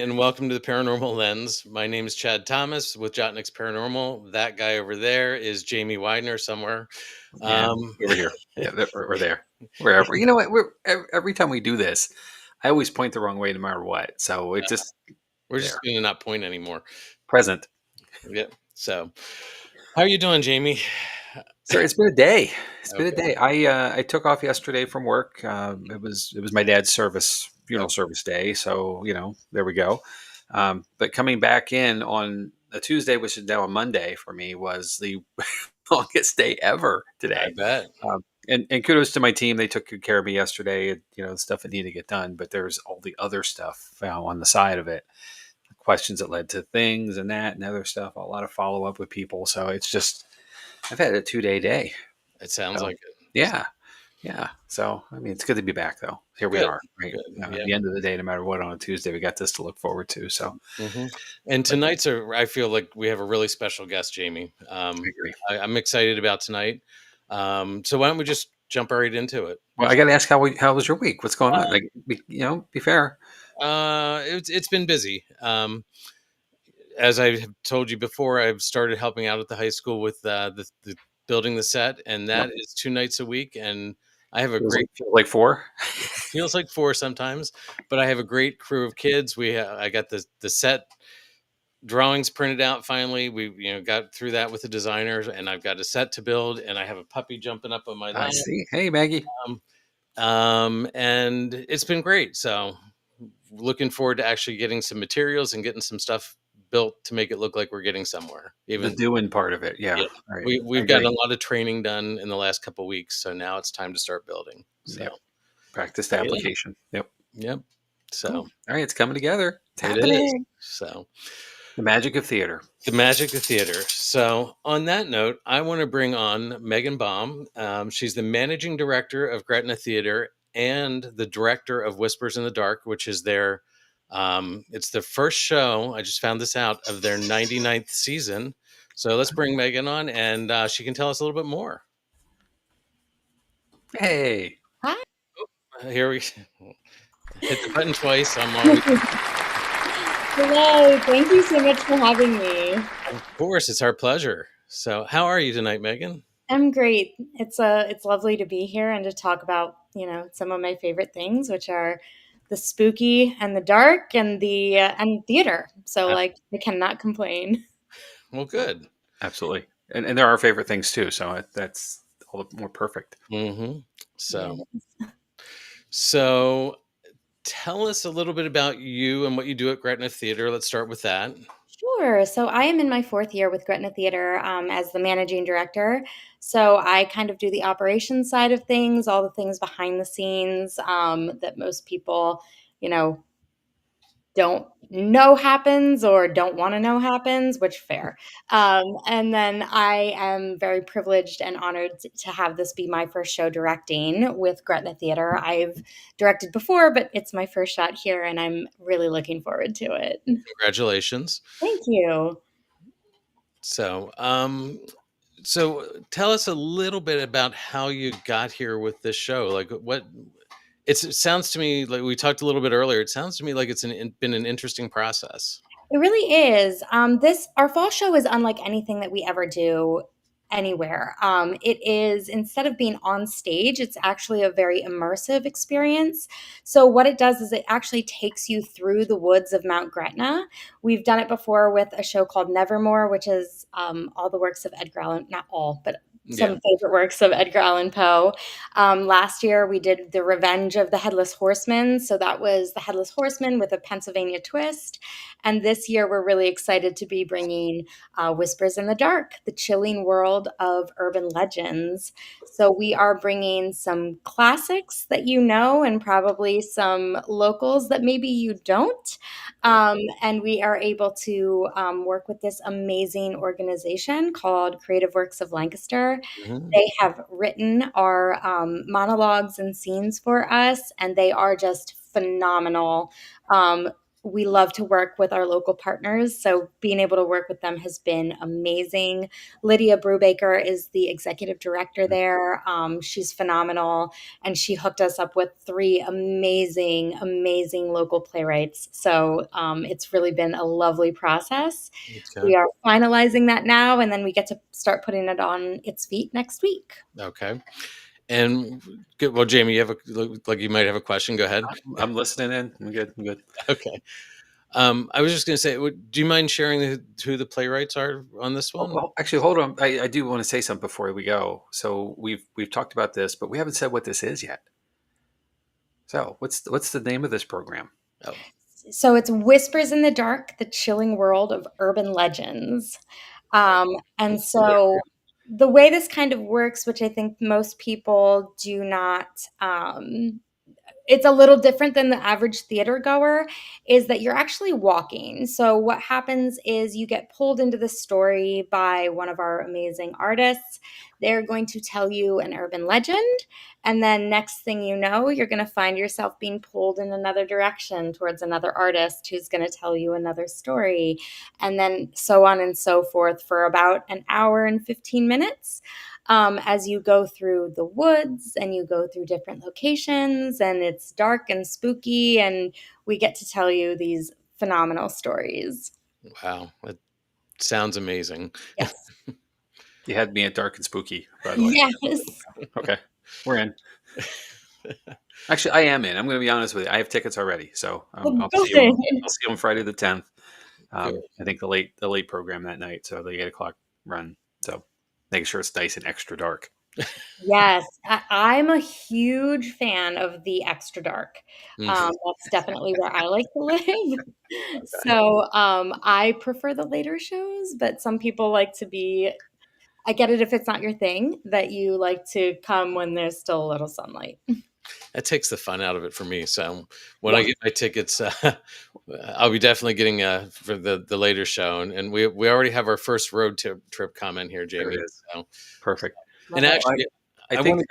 and welcome to the Paranormal Lens. My name is Chad Thomas with Jott-Nyx Paranormal. That guy over there is Jamie Widener somewhere. Yeah, Um, over here. Yeah, or there, wherever. You know what? Every time we do this, I always point the wrong way, no matter what. So it just we're just there, going to not point anymore. present. Yep. So, how are you doing, Jamie? So it's been a day. It's been a Okay. day. I took off yesterday from work. It was my dad's funeral Okay. service day. So there we go. But coming back in on a Tuesday, which is now a Monday for me, was the longest day ever I today. bet. And kudos to my team. They took good care of me yesterday. The stuff that needed to get done, but there's all the other stuff on the side of it. Questions that led to things and that and other stuff. A lot of follow up with people. So it's just I've had a 2 day day. It sounds So like it. yeah, yeah. So I mean, it's good to be back though. Here we Good. are. Right Good. at Yeah. the end of the day, no matter what, on a Tuesday, we got this to look forward to. So, And but I feel like we have a really special guest, Jamie. I agree. I'm excited about tonight. So why don't we just jump right into it? Well, I got to ask how was your week? What's going on? Like, be fair. It's been busy. As I have told you before, I've started helping out at the high school with the building the set, and Yep. that is 2 nights a week. And I have a Feels great like four. feels like four sometimes, but I have a great crew of kids. I got the set drawings printed out finally. We got through that with the designers, and I've got a set to build, and I have a puppy jumping up on my I lap. see. Hey, Maggie. Um, and it's been great. So looking forward to actually getting some materials and getting some stuff built to make it look like we're getting somewhere. The Even doing part of it. Yeah. yeah, Right. I we've gotten agree. a lot of training done in the last couple of weeks, so now it's time to start building. So Yep. Practiced yeah, application. Yep. yep. Cool. So All right. It's coming together. It's it is. happening. So The magic of theater. the magic of theater. So on that note, I want to bring on Megan Baum. She's the managing director of Gretna Theatre and the director of Whispers in the Dark, which is their it's the first show. I just found this out of their 99th season. So let's bring Megan on, and she can tell us a little bit more. Hey. Hi. Here we hit the button twice. I'm always, Hello. Thank you so much for having me. of course, it's our pleasure. So, how are you tonight, Megan? I'm great. It's lovely to be here and to talk about, some of my favorite things, which are the spooky and the dark and the and theater. So Uh, I cannot complain. well, good. Absolutely. And there are favorite things too. So that's all the more perfect. hmm Yeah. So, so tell us a little bit about you and what you do at Gretna Theatre. Let's start with that. Sure. So I am in my fourth year with Gretna Theatre as the managing director. So I kind of do the operations side of things, all the things behind the scenes that most people, you know, don't know happens or don't want to know happens, which fair. And then I am very privileged and honored to have this be my first show directing with Gretna Theatre. I've directed before, but it's my first shot here, and I'm really looking forward to it. Congratulations. Thank you. So, so tell us a little bit about how you got here with this show. Like, it sounds to me like we talked a little bit earlier. It sounds to me like been an interesting process. It really is. This our fall show is unlike anything that we ever do anywhere. It is instead of being on stage, it's actually a very immersive experience. So what it does is it actually takes you through the woods of Mount Gretna. We've done it before with a show called Nevermore, which is all the works of Edgar Allan, not all, but Yeah. some favorite works of Edgar Allan Poe. Last year, we did The Revenge of the Headless Horseman. So that was the Headless Horseman with a Pennsylvania twist. And this year, we're really excited to be bringing Whispers in the Dark, the chilling world of urban legends. So we are bringing some classics that you know and probably some locals that maybe you don't. And we are able to work with this amazing organization called Creative Works of Lancaster. Mhm. They have written our monologues and scenes for us, and they are just phenomenal. we love to work with our local partners. So being able to work with them has been amazing. Lydia Brubaker is the executive director there. She's phenomenal. And she hooked us up with three amazing, amazing local playwrights. So it's really been a lovely process. Okay. We are finalizing that now, and then we get to start putting it on its feet next week. Okay. And good. Well, Jamie, you have like you might have a question. Go ahead. I'm listening in. I'm good. I'm good. Okay. I was just going to say, do you mind sharing who the playwrights are on this one? Well, actually, hold on. I do want to say something before we go. So we've talked about this, but we haven't said what this is yet. So what's the name of this program? Oh, So it's Whispers in the Dark, the chilling world of urban legends. And so the way this kind of works, which I think most people do not, it's a little different than the average theater goer, is that you're actually walking. So what happens is you get pulled into the story by one of our amazing artists. They're going to tell you an urban legend, and then next thing you know, you're going to find yourself being pulled in another direction towards another artist who's going to tell you another story, and then so on and so forth for about an hour and 15 minutes. As you go through the woods and you go through different locations, and it's dark and spooky, and we get to tell you these phenomenal stories. wow. It sounds amazing. Yes. You had me at dark and spooky, by the way. Yes. Okay, we're in. Actually, I am in. I'm going to be honest with you. I have tickets already, so I'll see you. I'll see you on Friday the 10th. I think the late program that night, so the 8 o'clock run. So making sure it's nice and extra dark. Yes, I'm a huge fan of the extra dark. That's definitely where I like to live. So I prefer the later shows, but some people like to be. I get it if it's not your thing, that you like to come when there's still a little sunlight. That takes the fun out of it for me. So when I Yeah. get my tickets, I'll be definitely getting for the later show, and we already have our first road trip comment here, There Jamie. it is. So, Perfect. and actually, I think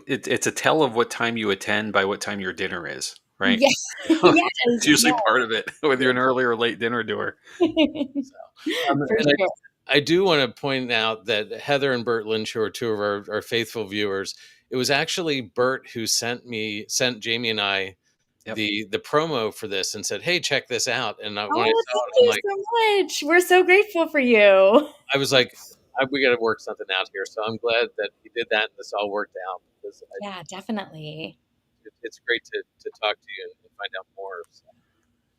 it's a tell of what time you attend by what time your dinner is, right? Yes. Yes. It's usually part of it, whether you're an early or late dinner doer. For and sure. I do want to point out that Heather and Bert Lynch, who are two of our faithful viewers, it was actually Bert who sent Jamie and I Yep. the promo for this and said, "Hey, check this out." And when I saw Oh, it, thank I'm you like, so much. We're so grateful for you. I was like, we got to work something out here. So I'm glad that he did that and this all worked out because Yeah, definitely. it's great to talk to you and find out more. So.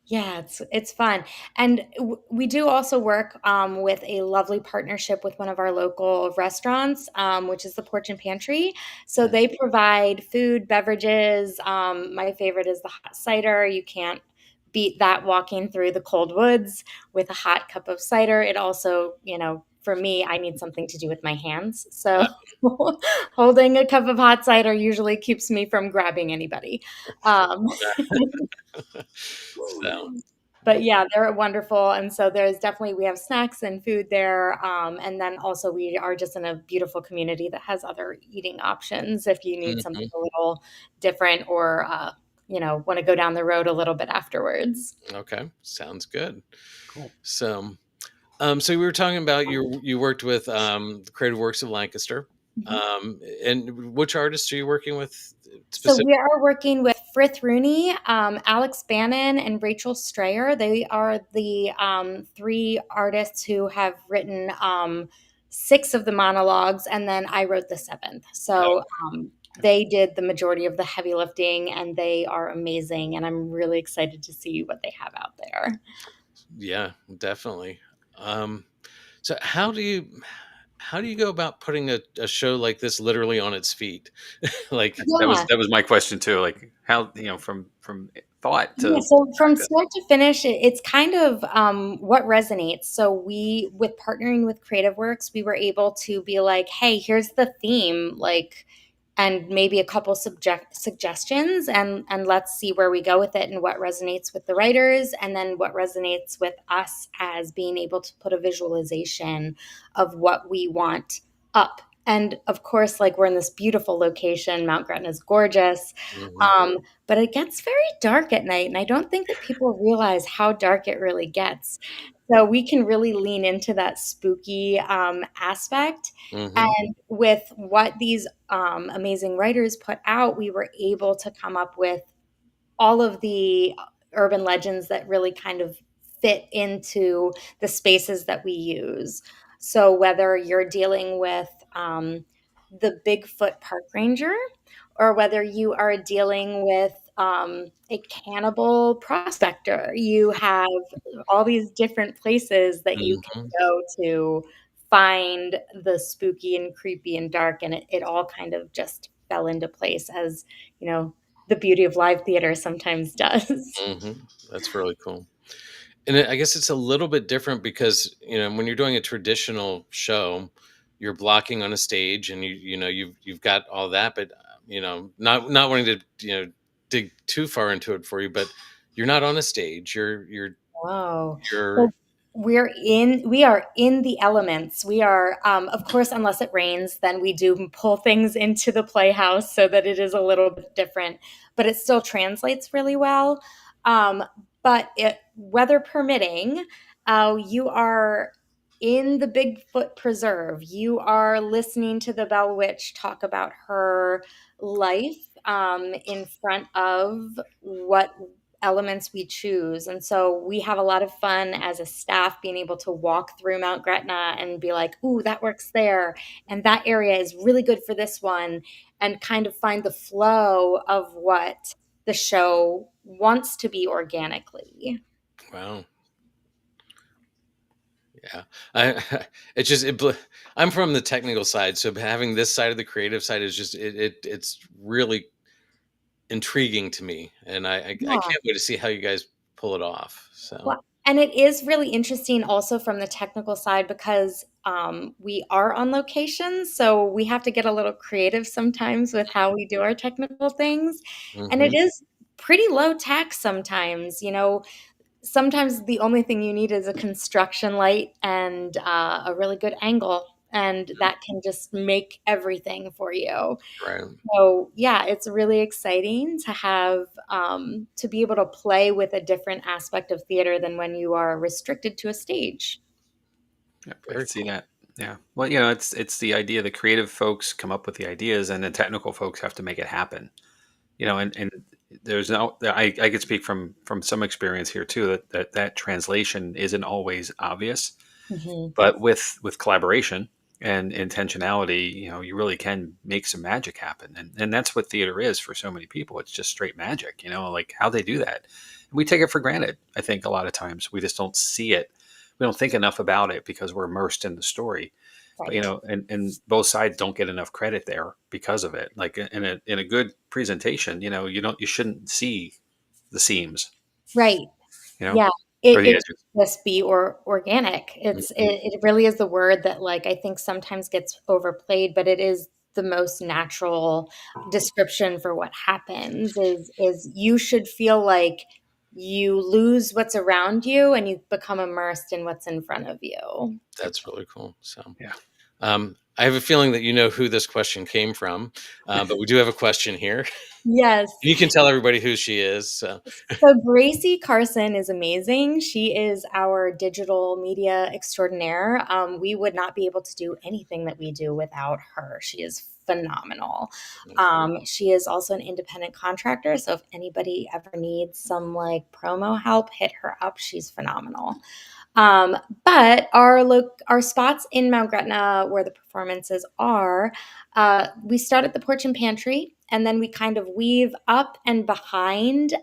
Yeah, it's fun, and we do also work with a lovely partnership with one of our local restaurants, which is the Porch and Pantry. So they provide food, beverages. My favorite is the hot cider. You can't beat that walking through the cold woods with a hot cup of cider. It also, for me, I need something to do with my hands. So holding a cup of hot cider usually keeps me from grabbing anybody. Um, So. But yeah, they're wonderful. And so we have snacks and food there. And then also we are just in a beautiful community that has other eating options if you need something a little different or, want to go down the road a little bit afterwards. Okay. Sounds good. Cool. So, so we were talking about you worked with the Creative Works of Lancaster. And which artists are you working with So specifically? we are working with Frith Rooney, Alex Bannon, and Rachel Strayer. They are the three artists who have written 6 of the monologues, and then I wrote the 7th. So they did the majority of the heavy lifting, and they are amazing. And I'm really excited to see what they have out there. Yeah, definitely. So how do you go about putting a show like this literally on its feet? Like, Yeah. That was my question too. Like how from thought Yeah, to so from practice. start to finish, it's kind of what resonates. So with partnering with Creative Works, we were able to be like, hey, here's the theme, like, and maybe a couple suggestions, and let's see where we go with it and what resonates with the writers, and then what resonates with us as being able to put a visualization of what we want up And of course, like we're in this beautiful location, Mount Gretna is gorgeous, Hmm. but it gets very dark at night, and I don't think that people realize how dark it really gets. So we can really lean into that spooky aspect. Hmm. And with what these amazing writers put out, we were able to come up with all of the urban legends that really kind of fit into the spaces that we use. So whether you're dealing with the Bigfoot park ranger, or whether you are dealing with a cannibal prospector, you have all these different places that you can Hmm. go to find the spooky and creepy and dark, and it all kind of just fell into place, as you know, the beauty of live theater sometimes does. Hmm. That's really cool. And I guess it's a little bit different because, when you're doing a traditional show, you're blocking on a stage and you've got all that, but not wanting to, dig too far into it for you, but you're not on a stage. Wow. You're So we are in the elements. We are, of course, unless it rains, then we do pull things into the playhouse so that it is a little bit different, but it still translates really well. Um, but weather permitting, you are in the Bigfoot Preserve. You are listening to the Bell Witch talk about her life in front of what elements we choose. And so we have a lot of fun as a staff being able to walk through Mount Gretna and be like, ooh, that works there. And that area is really good for this one. And kind of find the flow of what the show wants to be organically. wow. Yeah. I it's just I'm from the technical side, so having this side of the creative side is just it's really intriguing to me, and I Yeah. can't wait to see how you guys pull it off. So, Well, and it is really interesting also from the technical side because we are on location. So we have to get a little creative sometimes with how we do our technical things. And hmm, it is pretty low tech sometimes. Sometimes the only thing you need is a construction light and a really good angle. And that can just make everything for you. right. So yeah, it's really exciting to have to be able to play with a different aspect of theater than when you are restricted to a stage. Yeah, I Very can see cool. that. Yeah. Well, it's the idea. The creative folks come up with the ideas, and the technical folks have to make it happen. And there's no. I could speak from some experience here too that translation isn't always obvious, Mhm. but with collaboration and intentionality, you really can make some magic happen, and that's what theater is for so many people. It's just straight magic. Like how they do that. We take it for granted. I think a lot of times we just don't see it. We don't think enough about it because we're immersed in the story. But Right. and both sides don't get enough credit there because of it. Like in a good presentation, you shouldn't see the seams, Right. you know, Yeah. or It the it edges. should just be organic. Mhm. It really is the word that like I think sometimes gets overplayed, but it is the most natural description for what happens is you should feel like you lose what's around you and you become immersed in what's in front of you. Yep. That's really cool. So, Yeah. I have a feeling that you know who this question came from, but we do have a question here. Yes. You can tell everybody who she is. So, So Gracie Carson is amazing. She is our digital media extraordinaire. We would not be able to do anything that we do without her. She is phenomenal. okay. She is also an independent contractor. So if anybody ever needs some like promo help, hit her up. She's phenomenal. Um, but our spots in Mount Gretna where the performances are, we start at the porch and pantry, and then we kind of weave up and behind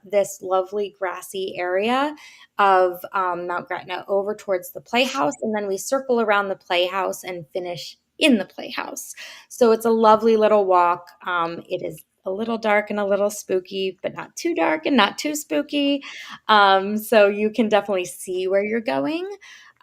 this lovely grassy area of Mount Gretna over towards the playhouse, and then we circle around the playhouse and finish in the playhouse. So it's a lovely little walk. It is a little dark and a little spooky, but not too dark and not too spooky. So you can definitely see where you're going.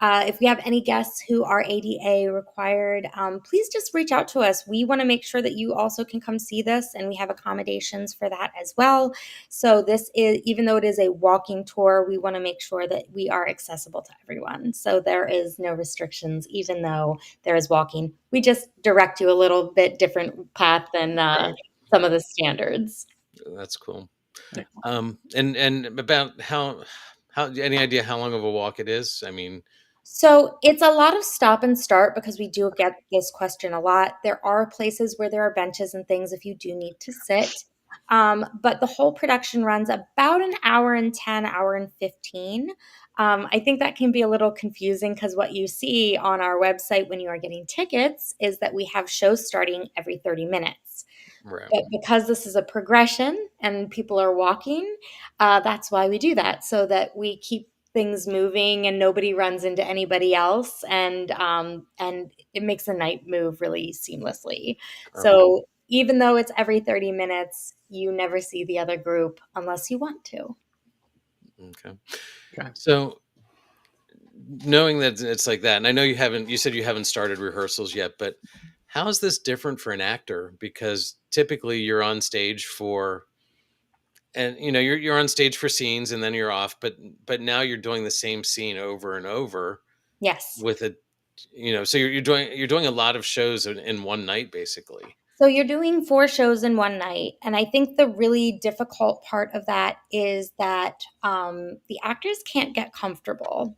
If we have any guests who are ADA required, please just reach out to us. We want to make sure that you also can come see this, and we have accommodations for that as well. So this is, even though it is a walking tour, we want to make sure that we are accessible to everyone. So there is no restrictions, even though there is walking. We just direct you a little bit different path than Right. some of the standards. That's cool. Yeah. And about how any idea how long of a walk it is? I mean, So it's a lot of stop and start because we do get this question a lot. There are places where there are benches and things if you do need to sit. But the whole production runs about an hour and 10, hour and 15. I think that can be a little confusing because what you see on our website when you are getting tickets is that we have shows starting every 30 minutes. right, But because this is a progression and people are walking, that's why we do that, so that we keep things moving and nobody runs into anybody else, and it makes the night move really seamlessly. okay, So even though it's every 30 minutes, you never see the other group unless you want to. okay. Okay. So knowing that it's like that, and I know you said you haven't started rehearsals yet, but how is this different for an actor? Because typically you're on stage for, and you're on stage for scenes and then you're off, but now you're doing the same scene over and over Yes. with a, so you're doing a lot of shows in one night basically. So you're doing 4 shows in one night, and I think the really difficult part of that is that, the actors can't get comfortable,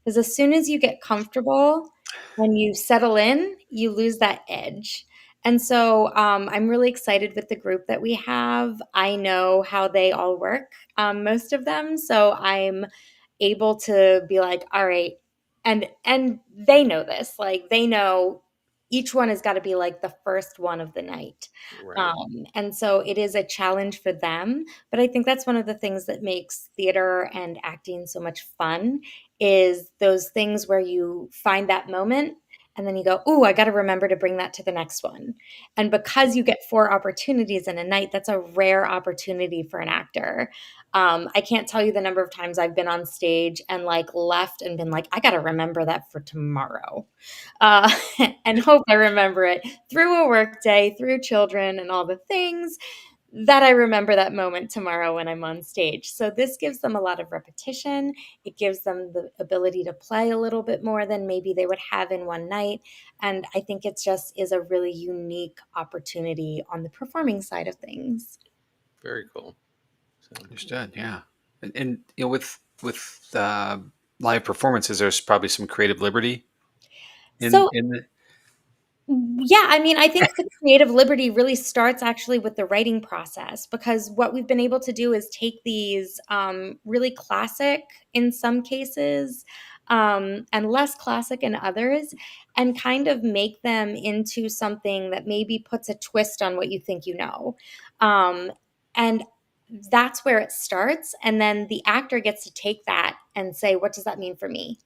because as soon as you get comfortable and you settle in, you lose that edge, and so, I'm really excited with the group that we have. I know how they all work, most of them, so I'm able to be like, "All right," and they know this, like, they know each one has got to be like the first one of the night. Right. And so it is a challenge for them. But I think that's one of the things that makes theater and acting so much fun is those things where you find that moment and then you go, "Ooh, I got to remember to bring that to the next one." And because you get 4 opportunities in a night, that's a rare opportunity for an actor. I can't tell you the number of times I've been on stage and like left and been like, "I got to remember that for tomorrow." uh, and hope I remember it through a work day, through children and all the things, that I remember that moment tomorrow when I'm on stage. So this gives them a lot of repetition. It gives them the ability to play a little bit more than maybe they would have in one night. And I think it just is a really unique opportunity on the performing side of things. Very cool. So, Understood. Yeah. And with live performances, there's probably some creative liberty in So the. yeah, I mean, I think the creative liberty really starts actually with the writing process because what we've been able to do is take these really classic, in some cases, and less classic in others, and kind of make them into something that maybe puts a twist on what you think you know. And that's where it starts. And then the actor gets to take that and say, what does that mean for me?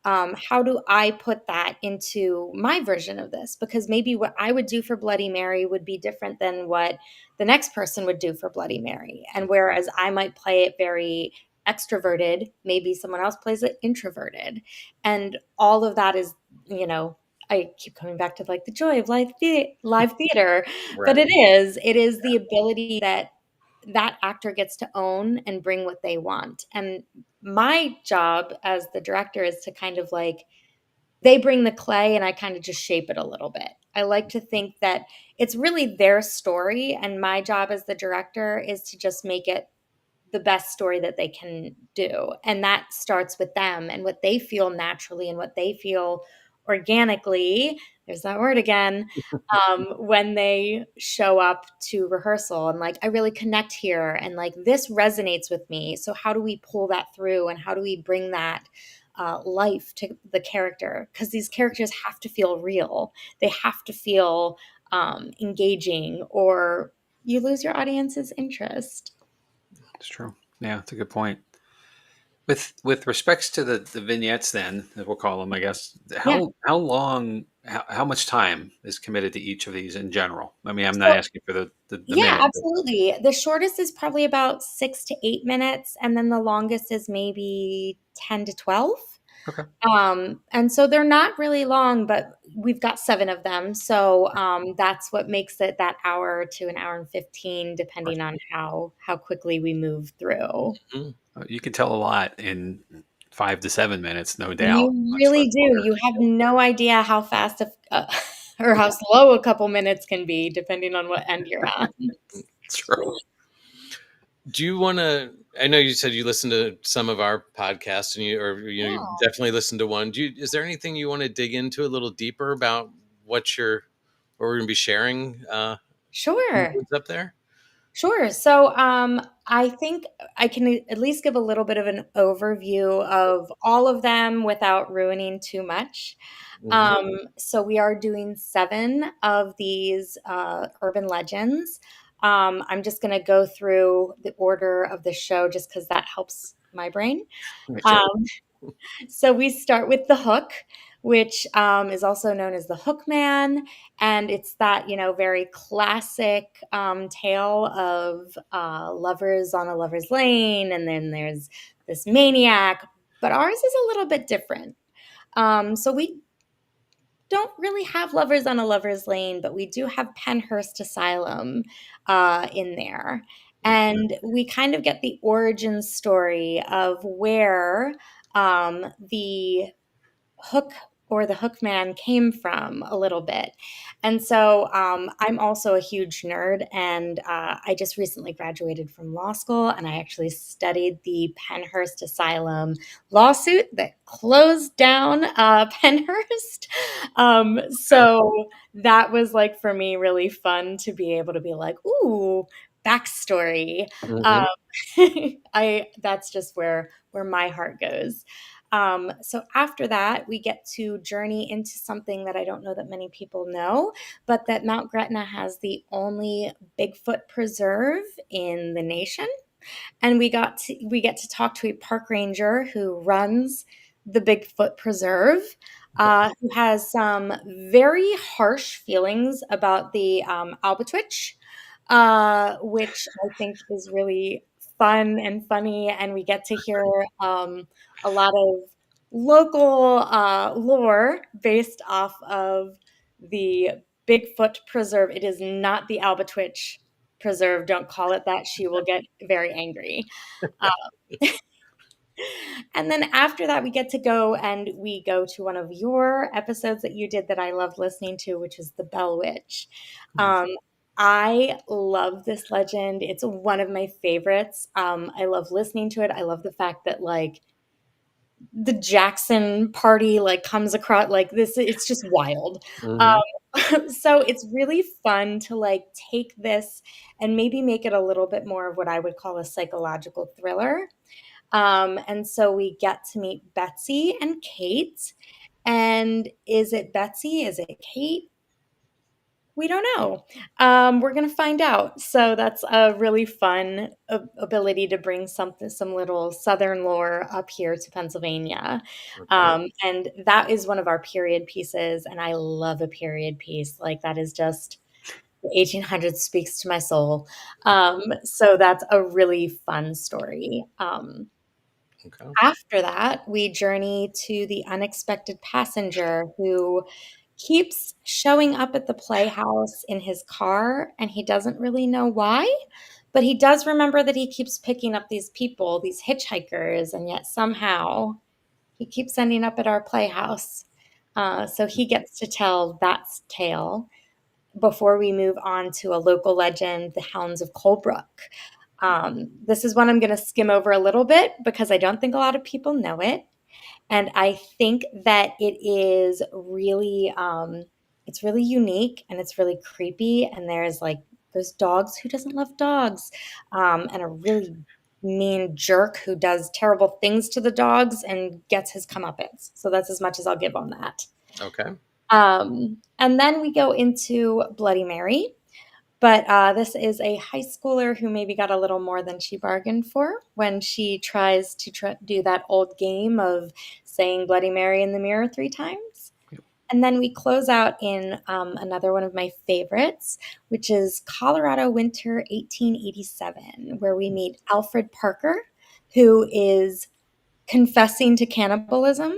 How do I put that into my version of this? Because maybe what I would do for Bloody Mary would be different than what the next person would do for Bloody Mary. And whereas I might play it very extroverted, maybe someone else plays it introverted. And all of that is, I keep coming back to like the joy of live theater, but right. it is the ability that that actor gets to own and bring what they want. And my job as the director is to kind of like, they bring the clay and I kind of just shape it a little bit. I like to think that it's really their story. And my job as the director is to just make it the best story that they can do. And that starts with them and what they feel naturally and what they feel organically. There's that word again. When they show up to rehearsal and like, I really connect here and like this resonates with me. So, how do we pull that through and how do we bring that life to the character? Because these characters have to feel real, they have to feel engaging, or you lose your audience's interest. It's true. Yeah, it's a good point. With respects to the vignettes, then as we'll call them, I guess. Yeah. How long? How much time is committed to each of these in general? I mean, I'm not So, asking for the yeah, minute, but absolutely. The shortest is probably about 6 to 8 minutes, and then the longest is maybe 10 to 12. Okay. And so they're not really long, but we've got 7 of them. So that's what makes it that hour to an hour and 15, depending on how quickly we move through. Mm. You can tell a lot in 5 to 7 minutes, no doubt. You Much really less do. longer. You have no idea how fast or how slow a couple minutes can be, depending on what end you're on. True. Do you want to? I know you said you listened to some of our podcasts, and you Yeah, definitely listened to one. Is there anything you want to dig into a little deeper about what we're going to be sharing in the sure. woods up there? Sure. So, I think I can at least give a little bit of an overview of all of them without ruining too much. Hmm. So we are doing 7 of these urban legends. I'm just going to go through the order of the show just because that helps my brain. Sure. Um, so we start with the hook, which is also known as the Hook Man, and it's that very classic tale of lovers on a lover's lane, and then there's this maniac. But ours is a little bit different. So we don't really have lovers on a lover's lane, but we do have Penhurst Asylum in there. And we kind of get the origin story of where the hook or the hook man came from a little bit. And so I'm also a huge nerd, and I just recently graduated from law school, and I actually studied the Penhurst Asylum lawsuit that closed down Penhurst. So that was like for me really fun to be able to be like, ooh, backstory. Um, Hmm. I that's just where my heart goes. So after that, we get to journey into something that I don't know that many people know, but that Mount Gretna has the only Bigfoot preserve in the nation. And we get to talk to a park ranger who runs the Bigfoot Preserve, who has some very harsh feelings about the albatwitch, which I think is really fun and funny. And we get to hear a lot of local lore based off of the Bigfoot Preserve. It is not the albatwitch preserve. Don't call it that. She will get very angry. Uh, and then after that, we get to go and we go to one of your episodes that you did that I love listening to, which is the Bell Witch. Um, I love this legend. It's one of my favorites. I love listening to it. I love the fact that like the Jackson party like comes across like this. It's just wild. Hmm. So it's really fun to like take this and maybe make it a little bit more of what I would call a psychological thriller. And so we get to meet Betsy and Kate. And is it Betsy? Is it Kate? We don't know. We're gonna find out. So that's a really fun ability to bring some little Southern lore up here to Pennsylvania, Okay. and that is one of our period pieces. And I love a period piece. Like that is just the 1800s speaks to my soul. So that's a really fun story. Okay. After that, we journey to the unexpected passenger who keeps showing up at the playhouse in his car, and he doesn't really know why, but he does remember that he keeps picking up these people, these hitchhikers, and yet somehow he keeps ending up at our playhouse. So he gets to tell that tale before we move on to a local legend, the Hounds of Colebrook. This is one I'm going to skim over a little bit because I don't think a lot of people know it. And I think that it's really unique and it's really creepy. And there's like those dogs who doesn't love dogs, and a really mean jerk who does terrible things to the dogs and gets his comeuppance. So that's as much as I'll give on that. Okay. And then we go into Bloody Mary. But this is a high schooler who maybe got a little more than she bargained for when she tries to do that old game of saying Bloody Mary in the mirror 3 times. And then we close out in another one of my favorites, which is Colorado Winter 1887, where we meet Alfred Parker, who is confessing to cannibalism,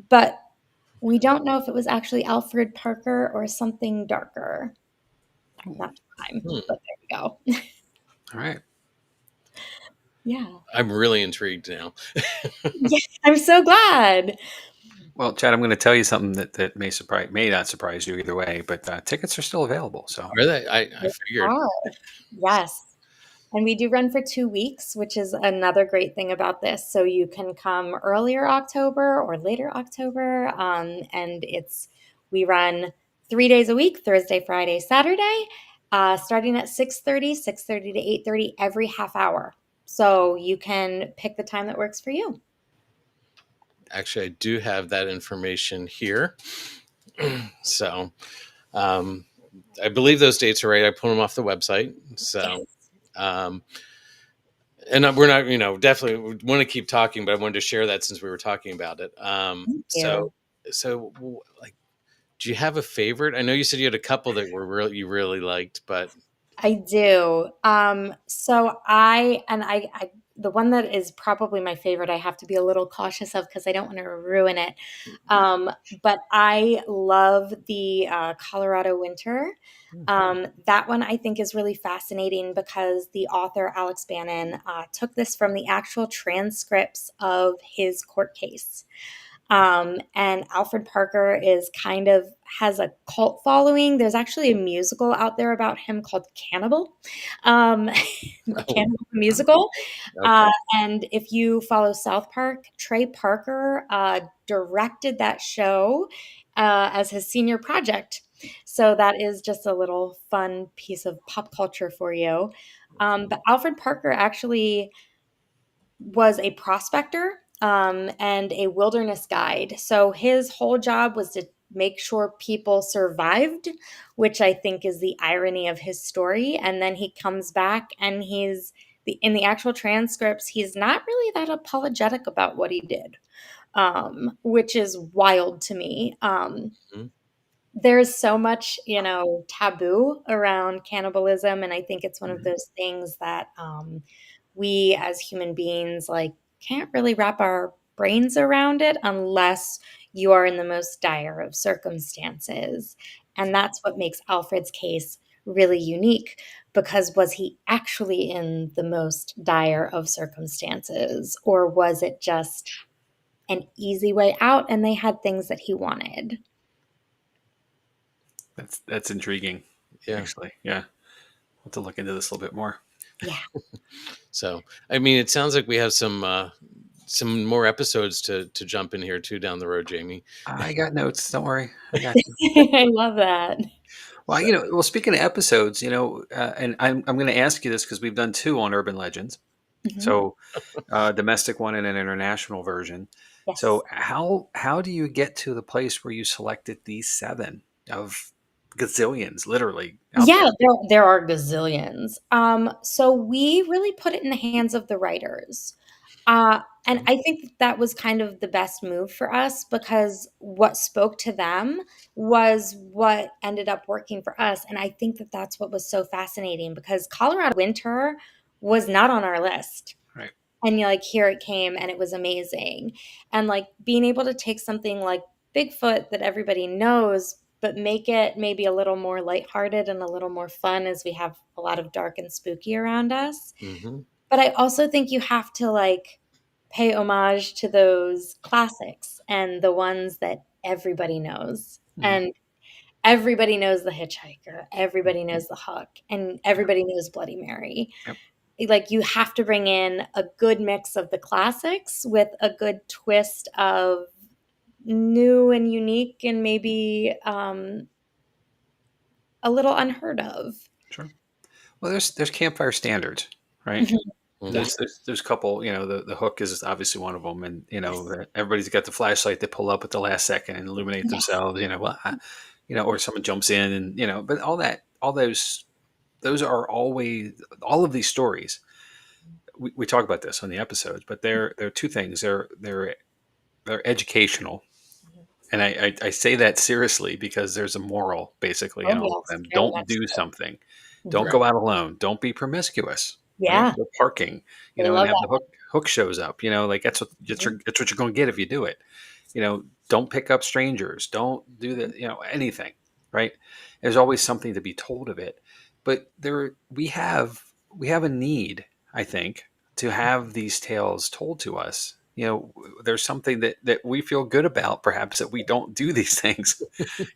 but we don't know if it was actually Alfred Parker or something darker. Not time, Hmm. but there you go. All right. Yeah. I'm really intrigued now. Yes, I'm so glad. Well, Chad, I'm going to tell you something that may not surprise you either way, but tickets are still available. So Are they? I They figured. are. Yes. And we do run for 2 weeks, which is another great thing about this. So you can come earlier October or later October. And we run 3 days a week, Thursday, Friday, Saturday, starting at 6:30 to 8:30 every half hour. So you can pick the time that works for you. Actually, I do have that information here. So um, I believe those dates are right. I pulled them off the website. Yes. So, and we're not, definitely want to keep talking, but I wanted to share that since we were talking about it. Thank So, you. like, do you have a favorite? I know you said you had a couple that you really liked, but I do. So the one that is probably my favorite, I have to be a little cautious of because I don't want to ruin it. But I love the Colorado Winter. That one I think is really fascinating because the author Alex Bannon took this from the actual transcripts of his court case. And Alfred Parker is kind of has a cult following. There's actually a musical out there about him called Cannibal, um, oh, Cannibal the musical. okay. And if you follow South Park, Trey Parker directed that show as his senior project. So that is just a little fun piece of pop culture for you. But Alfred Parker actually was a prospector and a wilderness guide. So his whole job was to make sure people survived, which I think is the irony of his story. And then he comes back and in the actual transcripts, he's not really that apologetic about what he did, which is wild to me. Mhm. There's so much, taboo around cannibalism, and I think it's one of Mhm. those things that we as human beings like can't really wrap our brains around it unless you are in the most dire of circumstances. And that's what makes Alfred's case really unique because was he actually in the most dire of circumstances or was it just an easy way out and they had things that he wanted? That's intriguing, Yeah. actually. Yeah, I'll have to look into this a little bit more. Yeah. So, I mean, it sounds like we have some more episodes to jump in here too down the road, Jamie. I got notes. Don't worry, I got you. I love that. Well, So, well, speaking of episodes, and I'm going to ask you this because we've done two on urban legends. Mhm. So, domestic one and an international version. Yes. So, how do you get to the place where you selected these seven of gazillions, literally out there? Yeah, there are gazillions. So we really put it in the hands of the writers. And okay. I think that was kind of the best move for us because what spoke to them was what ended up working for us. And I think that that's what was so fascinating because Colorado Winter was not on our list. Right. And you're like, here it came, and it was amazing. And like being able to take something like Bigfoot that everybody knows, but make it maybe a little more lighthearted and a little more fun as we have a lot of dark and spooky around us. Hmm. But I also think you have to like pay homage to those classics and the ones that everybody knows. Mhm. And everybody knows The Hitchhiker, everybody knows The Hook, and Yep. everybody knows Bloody Mary. Yep. Like you have to bring in a good mix of the classics with a good twist of new and unique and maybe a little unheard of. Sure. Well, there's campfire standards, right? Mhm. Hmm. There's a couple. The hook is obviously one of them, and Yes. everybody's got the flashlight they pull up at the last second and illuminate Yes. themselves. Or someone jumps in, and but all those are always all of these stories. We talk about this on the episodes, but they're two things. They're educational, and I say that seriously because there's a moral basically Oh, in all of yes. them. Very Don't much do so. something. Don't Mhm. Right. go out alone. Don't be promiscuous. Right? Yeah. The parking, I and love have the that hook one. hook shows up. Like that's what you're going to get if you do it. Don't pick up strangers. Don't do the anything. Right? There's always something to be told of it, but we have a need, I think, to have these tales told to us. There's something that we feel good about, perhaps, that we don't do these things,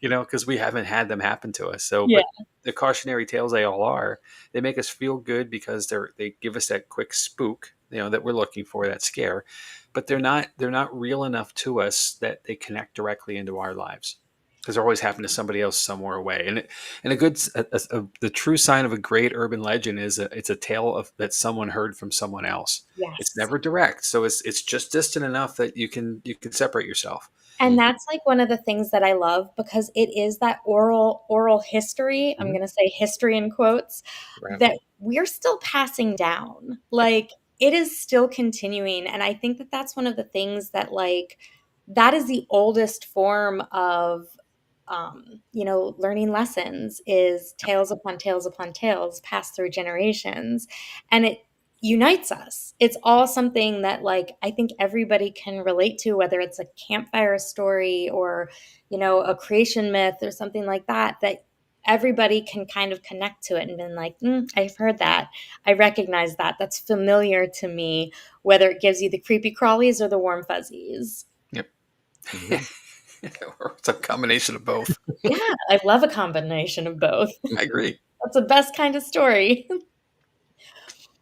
because we haven't had them happen to us. So, Yeah. but the cautionary tales, they all are, they make us feel good because they give us that quick spook, that we're looking for, that scare, but they're not real enough to us that they connect directly into our lives, because they're always happening to somebody else somewhere away. And the true sign of a great urban legend is it's a tale of that someone heard from someone else. It's Yes. never direct, so it's just distant enough that you can separate yourself. And that's like one of the things that I love, because it is that oral history. I'm Mhm. going to say history in quotes, Right. that we're still passing down. Like, it is still continuing, and I think that that's one of the things that, like, that is the oldest form of learning lessons, is tales upon tales upon tales passed through generations, and it unites us. It's all something that, like, I think everybody can relate to, whether it's a campfire story or, a creation myth or something like that, that everybody can kind of connect to it and been like, I've heard that. I recognize that. That's familiar to me, whether it gives you the creepy crawlies or the warm fuzzies. Yep. Mhm. Or it's a combination of both. Yeah, I love a combination of both. I agree. That's the best kind of story.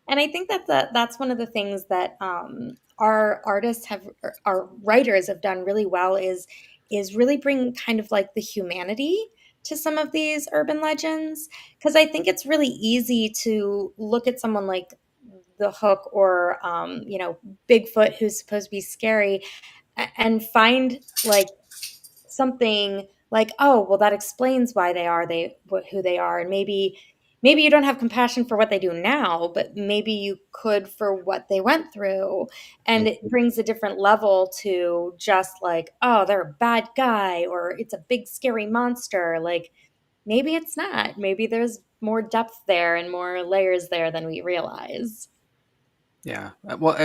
And I think that's one of the things that our artists have, or our writers have done really well, is really bring kind of like the humanity to some of these urban legends. Because I think it's really easy to look at someone like the Hook, or Bigfoot, who's supposed to be scary, and find like something like, oh, well, that explains why who they are, and maybe you don't have compassion for what they do now, but maybe you could for what they went through, and it brings a different level to just like, oh, they're a bad guy, or it's a big scary monster. Like, maybe it's not. Maybe there's more depth there and more layers there than we realize. Yeah. Well,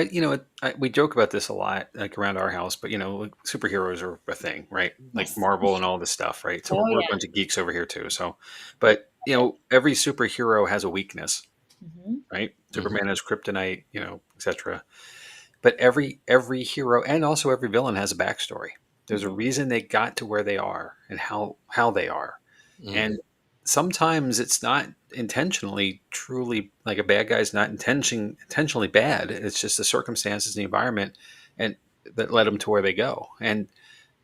we joke about this a lot, like around our house, but like, superheroes are a thing, right? Like Yes. Marvel and all this stuff, right? So Oh we're a yeah. bunch of geeks over here too. So, but every superhero has a weakness, Mhm. right? Mhm. Superman has kryptonite, etc. But every hero and also every villain has a backstory. There's a Mhm. reason they got to where they are and how they are. Mhm. And sometimes it's not intentionally truly, like, a bad guy's not intentionally bad. It's just the circumstances, the environment, and that led them to where they go. And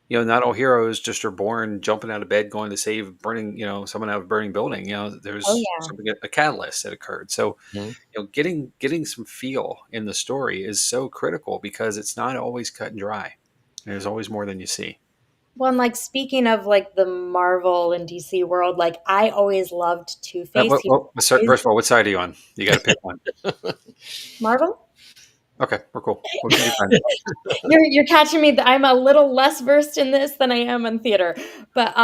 not all heroes just are born jumping out of bed going to save burning, someone out of a burning building. Oh There's yeah. something, a catalyst that occurred. So Mhm. getting some feel in the story is so critical, because it's not always cut and dry. There's always more than you see. Well, and like, speaking of like the Marvel and DC world, like, I always loved Two-Face. He First of all, what side are you on? You got to pick one. Marvel? Okay, we're cool. We can be friends. You're catching me. I'm a little less versed in this than I am in theater. But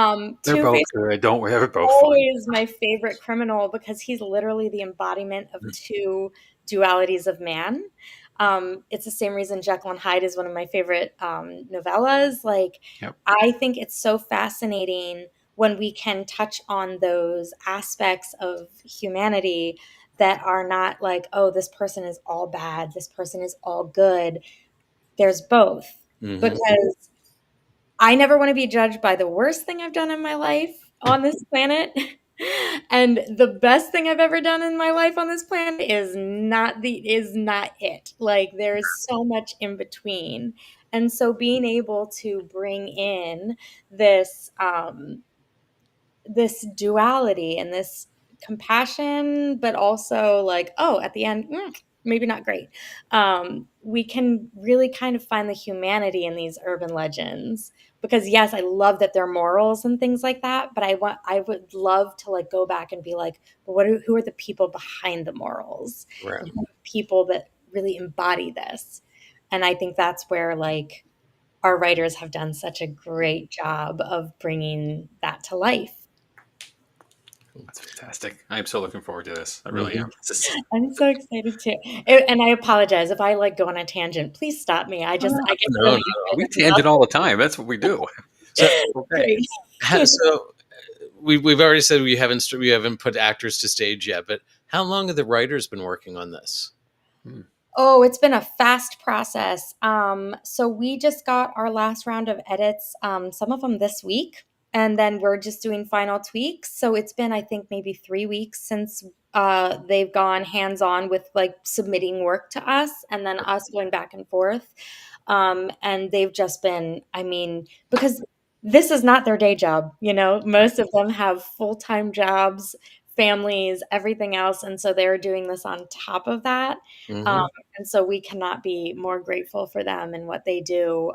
They're both Two-Face good. Don't worry, they're both fun. always my favorite criminal, because he's literally the embodiment of two dualities of man. It's the same reason Jekyll and Hyde is one of my favorite novellas. Like, Yep. I think it's so fascinating when we can touch on those aspects of humanity that are not like, oh, this person is all bad, this person is all good. There's both, Mhm. because I never want to be judged by the worst thing I've done in my life on this planet. And the best thing I've ever done in my life on this planet is not it. Like, there's so much in between. And so being able to bring in this duality and this compassion, but also like, oh, at the end, maybe not great. We can really kind of find the humanity in these urban legends, because yes, I love that they're morals and things like that, but I would love to like go back and be like, well, who are the people behind the morals, Right. and who are the people that really embody this? And I think that's where, like, our writers have done such a great job of bringing that to life. That's fantastic. I am so looking forward to this. I really am. I'm so excited too. And I apologize if I like go on a tangent. Please stop me. I get No, really no. We excited about tangent all the time. That's what we do. So, Okay. great. so we've already said we haven't put actors to stage yet, but how long have the writers been working on this? Hmm. Oh, it's been a fast process. So we just got our last round of edits, some of them this week, and then we're just doing final tweaks. So it's been, I think, maybe 3 weeks since they've gone hands-on with like submitting work to us, and then us going back and forth. And they've just been, I mean, because this is not their day job, most of them have full-time jobs, families, everything else, and so they're doing this on top of that. Um, Hmm. and so we cannot be more grateful for them and what they do.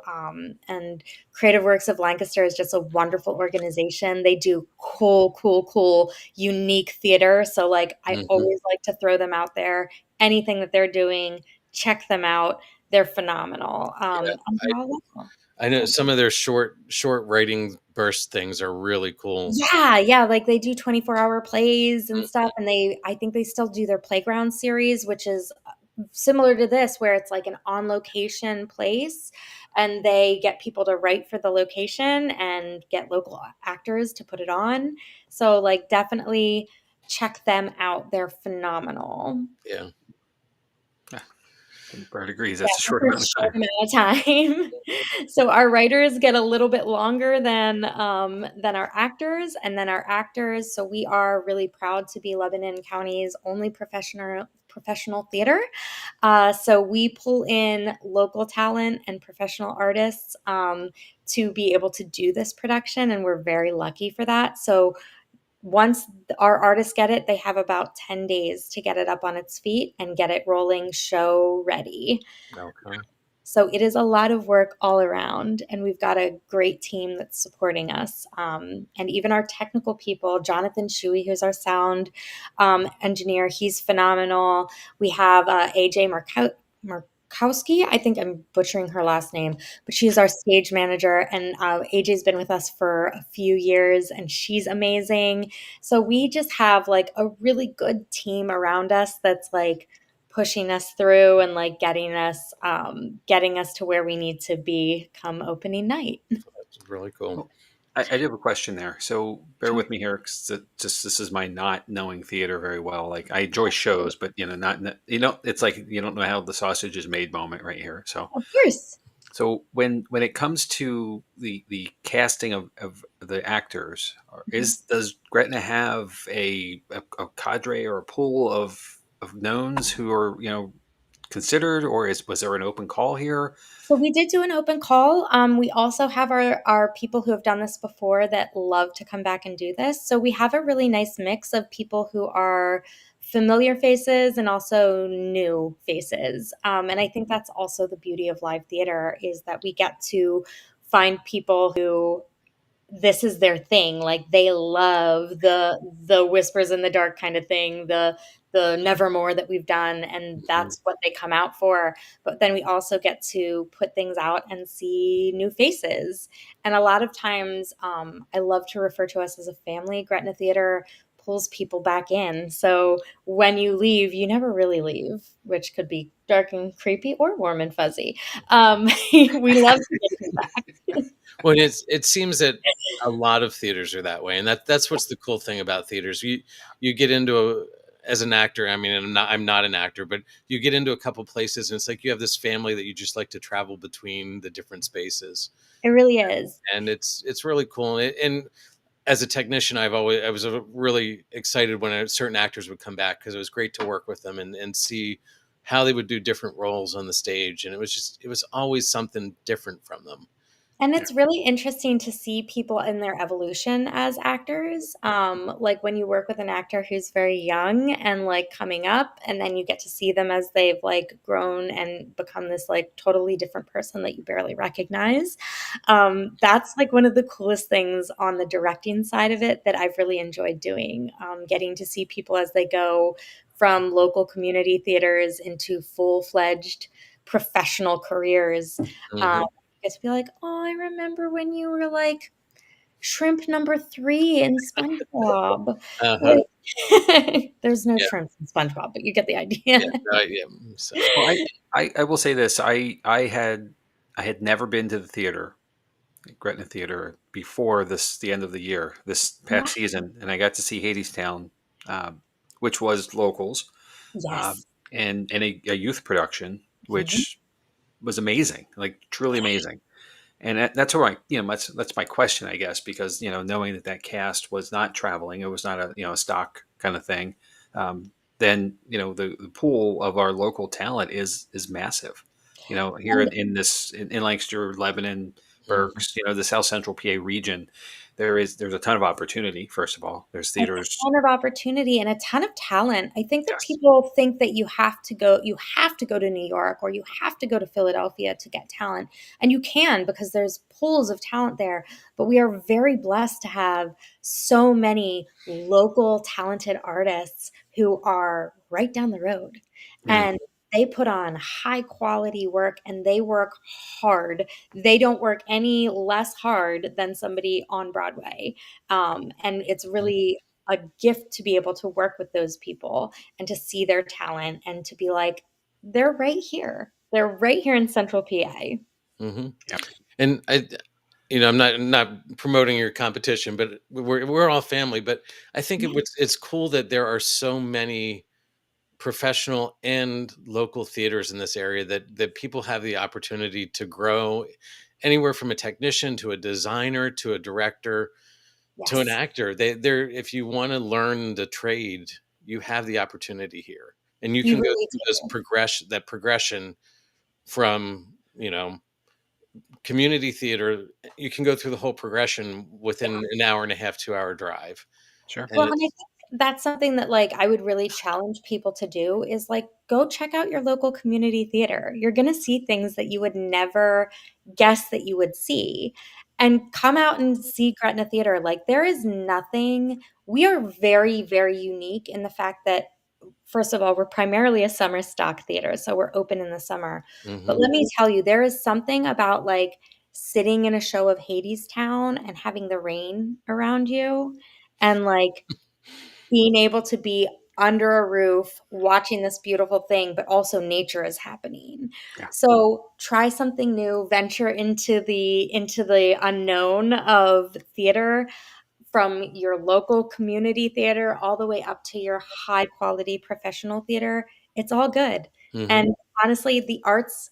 And Creative Works of Lancaster is just a wonderful organization. They do cool, cool, cool, unique theater. So, like, I Hmm. always like to throw them out there. Anything that they're doing, check them out. They're phenomenal. Yeah, And they're all local. I know some of their short writing burst things are really cool. Yeah, yeah, like, they do 24-hour plays and Mm, stuff, and I think they still do their playground series, which is, similar to this, where it's, like, an on-location place, and they get people to write for the location and get local actors to put it on. So, like, definitely check them out, they're phenomenal. yeah. Yeah, Brad agrees. Yeah, That's a for short a amount of short time. amount of time. So our writers get a little bit longer than our actors, and then our actors. So we are really proud to be Lebanon County's only professional theater. So we pull in local talent and professional artists to be able to do this production, and we're very lucky for that. So once our artists get it, they have about 10 days to get it up on its feet and get it rolling show ready. Okay. So it is a lot of work all around, and we've got a great team that's supporting us. And even our technical people, Jonathan Shuey, who's our sound engineer, he's phenomenal. We have AJ Markowski. I think I'm butchering her last name, but she's our stage manager, and AJ's been with us for a few years, and she's amazing. So we just have like a really good team around us that's like pushing us through and like getting us to where we need to be come opening night. It's really cool. Well, I do have a question there. So bear Sure. with me here, because just this is my not knowing theater very well. Like I enjoy shows, but not it's like you don't know how the sausage is made moment right here. So Of course. when it comes to the casting of the actors, does Gretna have a cadre or a pool of knowns who are considered, or was there an open call here? So we did do an open call. We also have our people who have done this before that love to come back and do this. So we have a really nice mix of people who are familiar faces and also new faces. And I think that's also the beauty of live theater is that we get to find people who this is their thing. Like they love the whispers in the dark kind of thing, the nevermore that we've done, and Mhm. that's what they come out for. But then we also get to put things out and see new faces. And a lot of times, I love to refer to us as a family. Gretna Theatre pulls people back in. So when you leave, you never really leave, which could be dark and creepy or warm and fuzzy. We love to get you back. Well, it seems that a lot of theaters are that way, and that's what's the cool thing about theaters. You get into as an actor. I mean, I'm not an actor, but you get into a couple places, and it's like you have this family that you just like to travel between the different spaces, It really is. and it's really cool. And as a technician, I was really excited when certain actors would come back because it was great to work with them and see how they would do different roles on the stage, and it was always something different from them. And it's really interesting to see people in their evolution as actors. Like when you work with an actor who's very young and like coming up, and then you get to see them as they've like grown and become this like totally different person that you barely recognize. That's like one of the coolest things on the directing side of it that I've really enjoyed doing, getting to see people as they go from local community theaters into full-fledged professional careers. Hmm. Get to be like, oh, I remember when you were like shrimp number 3 in SpongeBob. Uh-huh. Like, there's no Yeah, shrimps in SpongeBob, but you get the idea. yeah, yeah. So, Well, I will say this. I had never been to the theater, Gretna Theater, before the end of the year, this past Wow. season, and I got to see Hadestown, which was locals, um, Yes. and a youth production, Mhm. which was amazing, like truly amazing. And that's where that's my question, I guess, because knowing that cast was not traveling, it was not a a stock kind of thing. Then the pool of our local talent is massive. Here And in Lancaster, Lebanon, mhm, Berks, the South Central PA region, there's a ton of opportunity. First of all, there's a theaters. ton of opportunity and a ton of talent. I think that Yes, people think that you have to go to New York or you have to go to Philadelphia to get talent. And you can, because there's pools of talent there. But we are very blessed to have so many local talented artists who are right down the road. mhm, And they put on high quality work and they work hard. They don't work any less hard than somebody on Broadway. And it's mhm, really a gift to be able to work with those people and to see their talent and to be like, they're right here. They're right here in Central PA. mhm. yeah, And I'm not promoting your competition, but we're all family. But I think Yeah. it's cool that there are so many professional and local theaters in this area that people have the opportunity to grow anywhere from a technician to a designer to a director to an Yes, actor. They're if you want to learn the trade, you have the opportunity here, and you you can go really through do. that progression from community theater. You can go through the whole progression within an hour and a half, 2 hour drive, sure. and Well, and I it's think that's something that, like, I would really challenge people to do is, like, go check out your local community theater. You're gonna see things that you would never guess that you would see, and come out and see Gretna Theatre. Like, there is nothing we are very, very unique in the fact that, first of all, we're primarily a summer stock theater, so we're open in the summer. But hmm let me tell you, there is something about, like, sitting in a show of Hadestown and having the rain around you and, like, being able to be under a roof watching this beautiful thing, but also nature is happening. Yeah, So try something new, venture into the unknown of theater from your local community theater all the way up to your high quality professional theater. It's all good. hmm And honestly, the arts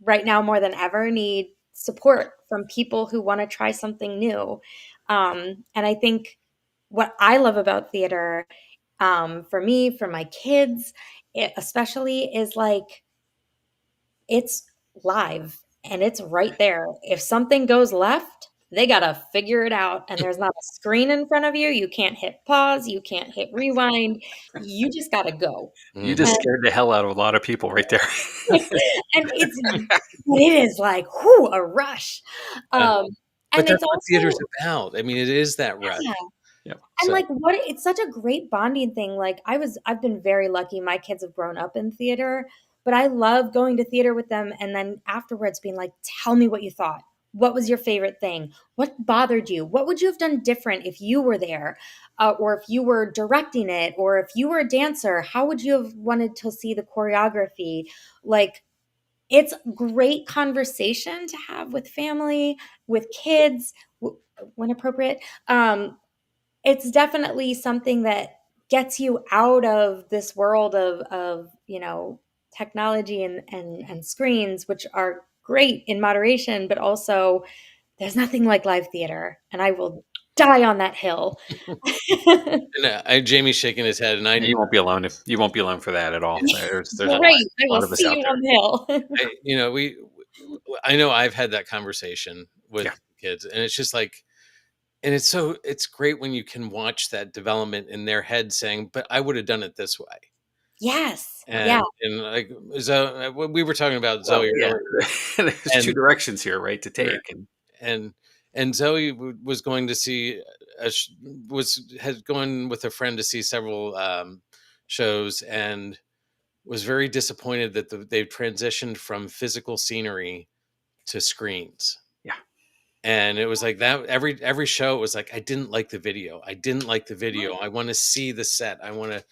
right now more than ever need support from people who want to try something new. And I think what I love about theater, for me, for my kids, especially, is like it's live and it's right there. If something goes left, they gotta figure it out, and there's not a screen in front of you. You can't hit pause, you can't hit rewind. You just gotta go. you just And, hmm scared the hell out of a lot of people right there. and it is like, whoo, a rush. uh, Um, but and that's it's what theater's also about. I mean, it is that rush. yeah. Yep. And, So like, what it's such a great bonding thing, like, I've been very lucky, my kids have grown up in theater, but I love going to theater with them and then afterwards being like, "Tell me what you thought. What was your favorite thing? What bothered you? What would you have done different if you were there? Or if you were directing it, or if you were a dancer, how would you have wanted to see the choreography?" Like, it's great conversation to have with family, with kids, when appropriate. It's definitely something that gets you out of this world of technology and screens, which are great in moderation, but also there's nothing like live theater, and I will die on that hill. and Jamie's shaking his head, and Yeah, you won't be alone for that at all. There's Great, I a will lot of us see out you there. on the hill. I know I've had that conversation with Yeah, kids, and it's just like, and it's great when you can watch that development in their head, saying, "But I would have done it this way." Yes, yeah, And like we were talking about well, Zoe yeah. earlier, There's two and directions here, right, to right, take, and and and Zoe was going to see a had gone with a friend to see several shows, and was very disappointed that they've transitioned from physical scenery to screens. yeah, And it was like that every show. It was like, I didn't like the video. I didn't like the Yeah. video. I want to see the set. I want to.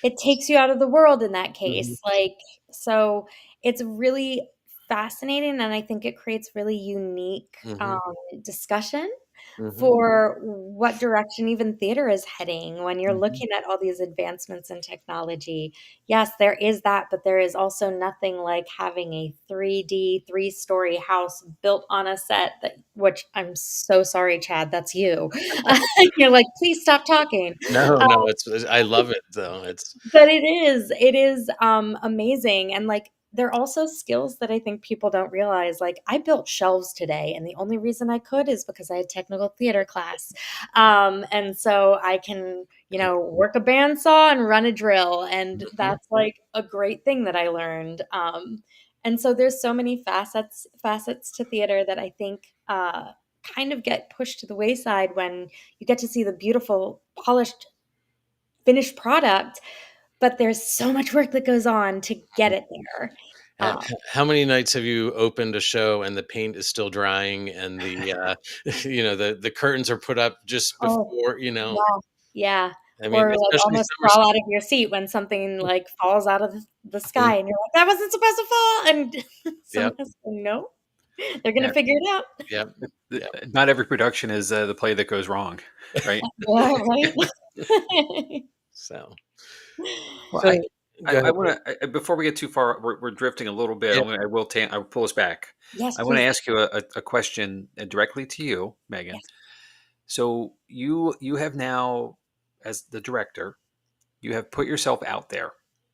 It takes you out of the world in that Mhm, case. Like, so it's really fascinating, and I think it creates really unique mhm, discussion mhm, for what direction even theater is heading when you're mhm. looking at all these advancements in technology. Yes, there is that, but there is also nothing like having a 3D, three-story house built on a set that, which I'm so sorry, Chad, that's you. You're like, please stop talking. No, no, it's I love it though. It's But it is, amazing, and, like, they're also skills that I think people don't realize, like, I built shelves today, and the only reason I could is because I had technical theater class, and so I can, work a bandsaw and run a drill, and Mhm, that's, like, a great thing that I learned, and so there's so many facets to theater that I think, kind of get pushed to the wayside when you get to see the beautiful, polished, finished product, but there's so much work that goes on to get it there. Um, how many nights have you opened a show and the paint is still drying and the the curtains are put up just oh, before, yeah, yeah, I mean, or, like, especially almost summer crawl school. out of your seat when something, like, falls out of the Mm, sky, and you're like, "That wasn't supposed to fall," and yep, someone has to go, "No, they're gonna Yeah, figure it out." yep, yep. not every production is the play that goes wrong, right? Yeah, right? So Well, so go I ahead. want to before we get too far, we're drifting a little bit. Yeah, I will pull us back. Yes, I want to please. ask you a question directly to you, Megan. Yes. So you have now, as the director, you have put yourself out there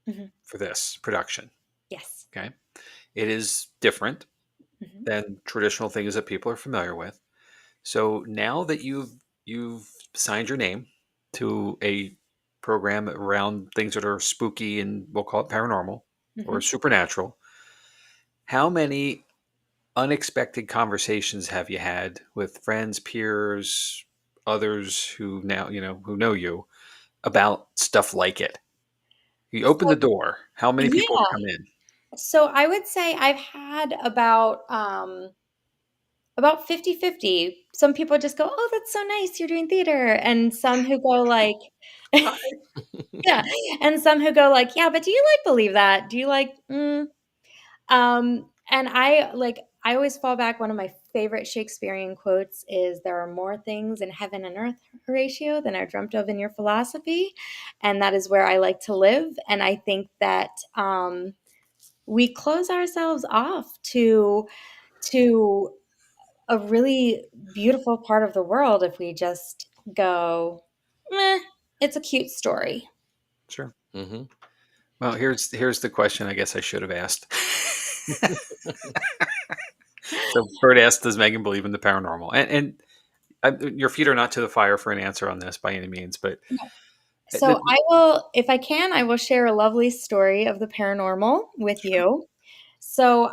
Mhm. for this production. Yes. Okay, it is different Mhm. than traditional things that people are familiar with. So now that you've signed your name to a program around things that are spooky and we'll call it paranormal or Mhm. supernatural, how many unexpected conversations have you had with friends, peers, others who now, who know you about stuff like it? You open So the door, how many people yeah. come in? So I would say I've had about 50-50. Some people just go, "Oh, that's so nice, you're doing theater," and some who go like Hi. yeah, and some who go like, "Yeah, but do you, like, believe that? Do you, like, mm?" And I always fall back, one of my favorite Shakespearean quotes is, "There are more things in heaven and earth, Horatio, than are dreamt of in your philosophy," and that is where I like to live, and I think that, we close ourselves off to a really beautiful part of the world if we just go, "Meh, it's a cute story." Sure. mhm. Well, here's the question I guess I should have asked. So Bert asked, "Does Megan believe in the paranormal?" And your feet are not to the fire for an answer on this by any means, but No. the, So I will, if I can, I will share a lovely story of the paranormal with you. So,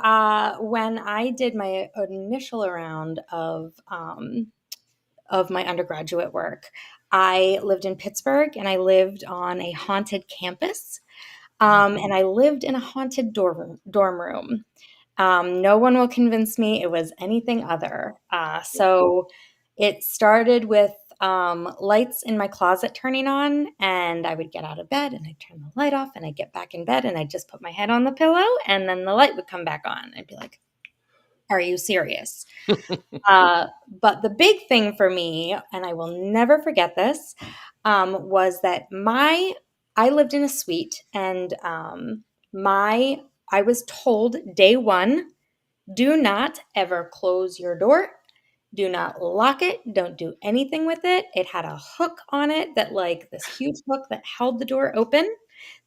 when I did my initial round of my undergraduate work, I lived in Pittsburgh, and I lived on a haunted campus, and I lived in a haunted dorm room. No one will convince me it was anything other. So it started with lights in my closet turning on, and I would get out of bed and I'd turn the light off, and I'd get back in bed and I'd just put my head on the pillow, and then the light would come back on. I'd be like, "Are you serious?" But the big thing for me, and I will never forget this, was that I lived in a suite, and my I was told day one, do not ever close your door. Do not lock it. Don't do anything with it. It had a hook on it, that, like, this huge hook that held the door open.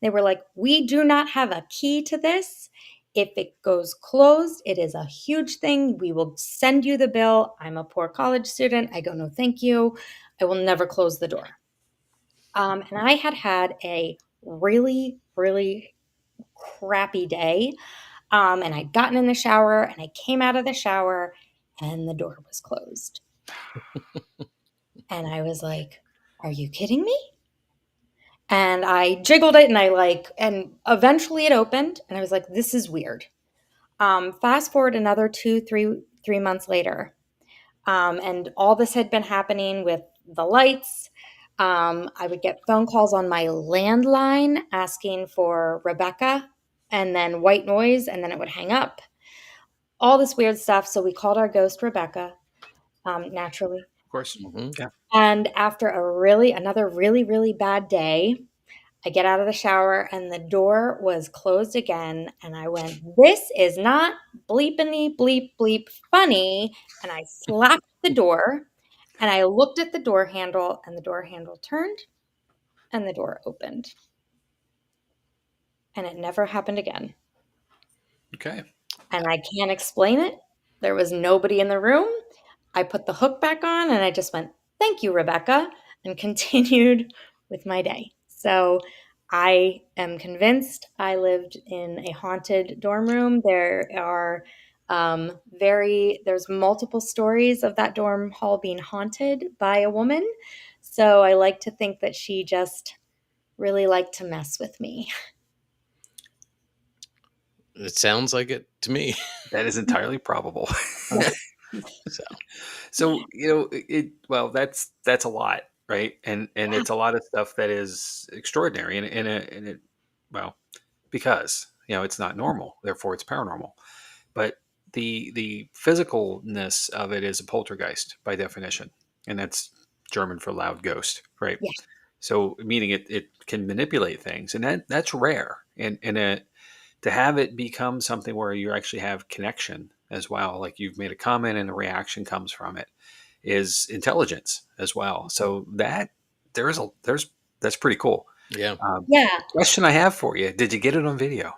They were like, "We do not have a key to this. If it goes closed, it is a huge thing. We will send you the bill." I'm a poor college student. I go, "No, thank you. I will never close the door." And I had had a really, really crappy day, and I'd gotten in the shower, and I came out of the shower, and the door was closed. And I was like, "Are you kidding me?" And I jiggled it, and and eventually it opened, and I was like, "This is weird." Fast forward another 2, 3 months later. And all this had been happening with the lights. I would get phone calls on my landline asking for Rebecca, and then white noise, and then it would hang up. All this weird stuff. So we called our ghost Rebecca, naturally. Of course. Hmm. Yeah. And after another really, really bad day, I get out of the shower and the door was closed again. And I went, this is not bleepity bleep bleep funny. And I slapped the door and I looked at the door handle and the door handle turned and the door opened. And it never happened again. Okay. And I can't explain it. There was nobody in the room. I put the hook back on and I just went, thank you, Rebecca, and continued with my day. So I am convinced I lived in a haunted dorm room. There are there's multiple stories of that dorm hall being haunted by a woman. So I like to think that she just really liked to mess with me. It sounds like it to me. That is entirely probable. So So well, that's a lot, right? And Yeah. it's a lot of stuff that is extraordinary, and it well, because it's not normal, therefore it's paranormal. But the physicalness of it is a poltergeist by definition, and that's German for loud ghost, right? Yeah. So meaning it can manipulate things, and that's rare, and to have it become something where you actually have connection as well, like you've made a comment and a reaction comes from it, is intelligence as well. So there's that's pretty cool. yeah. Yeah. Question I have for you: did you get it on video?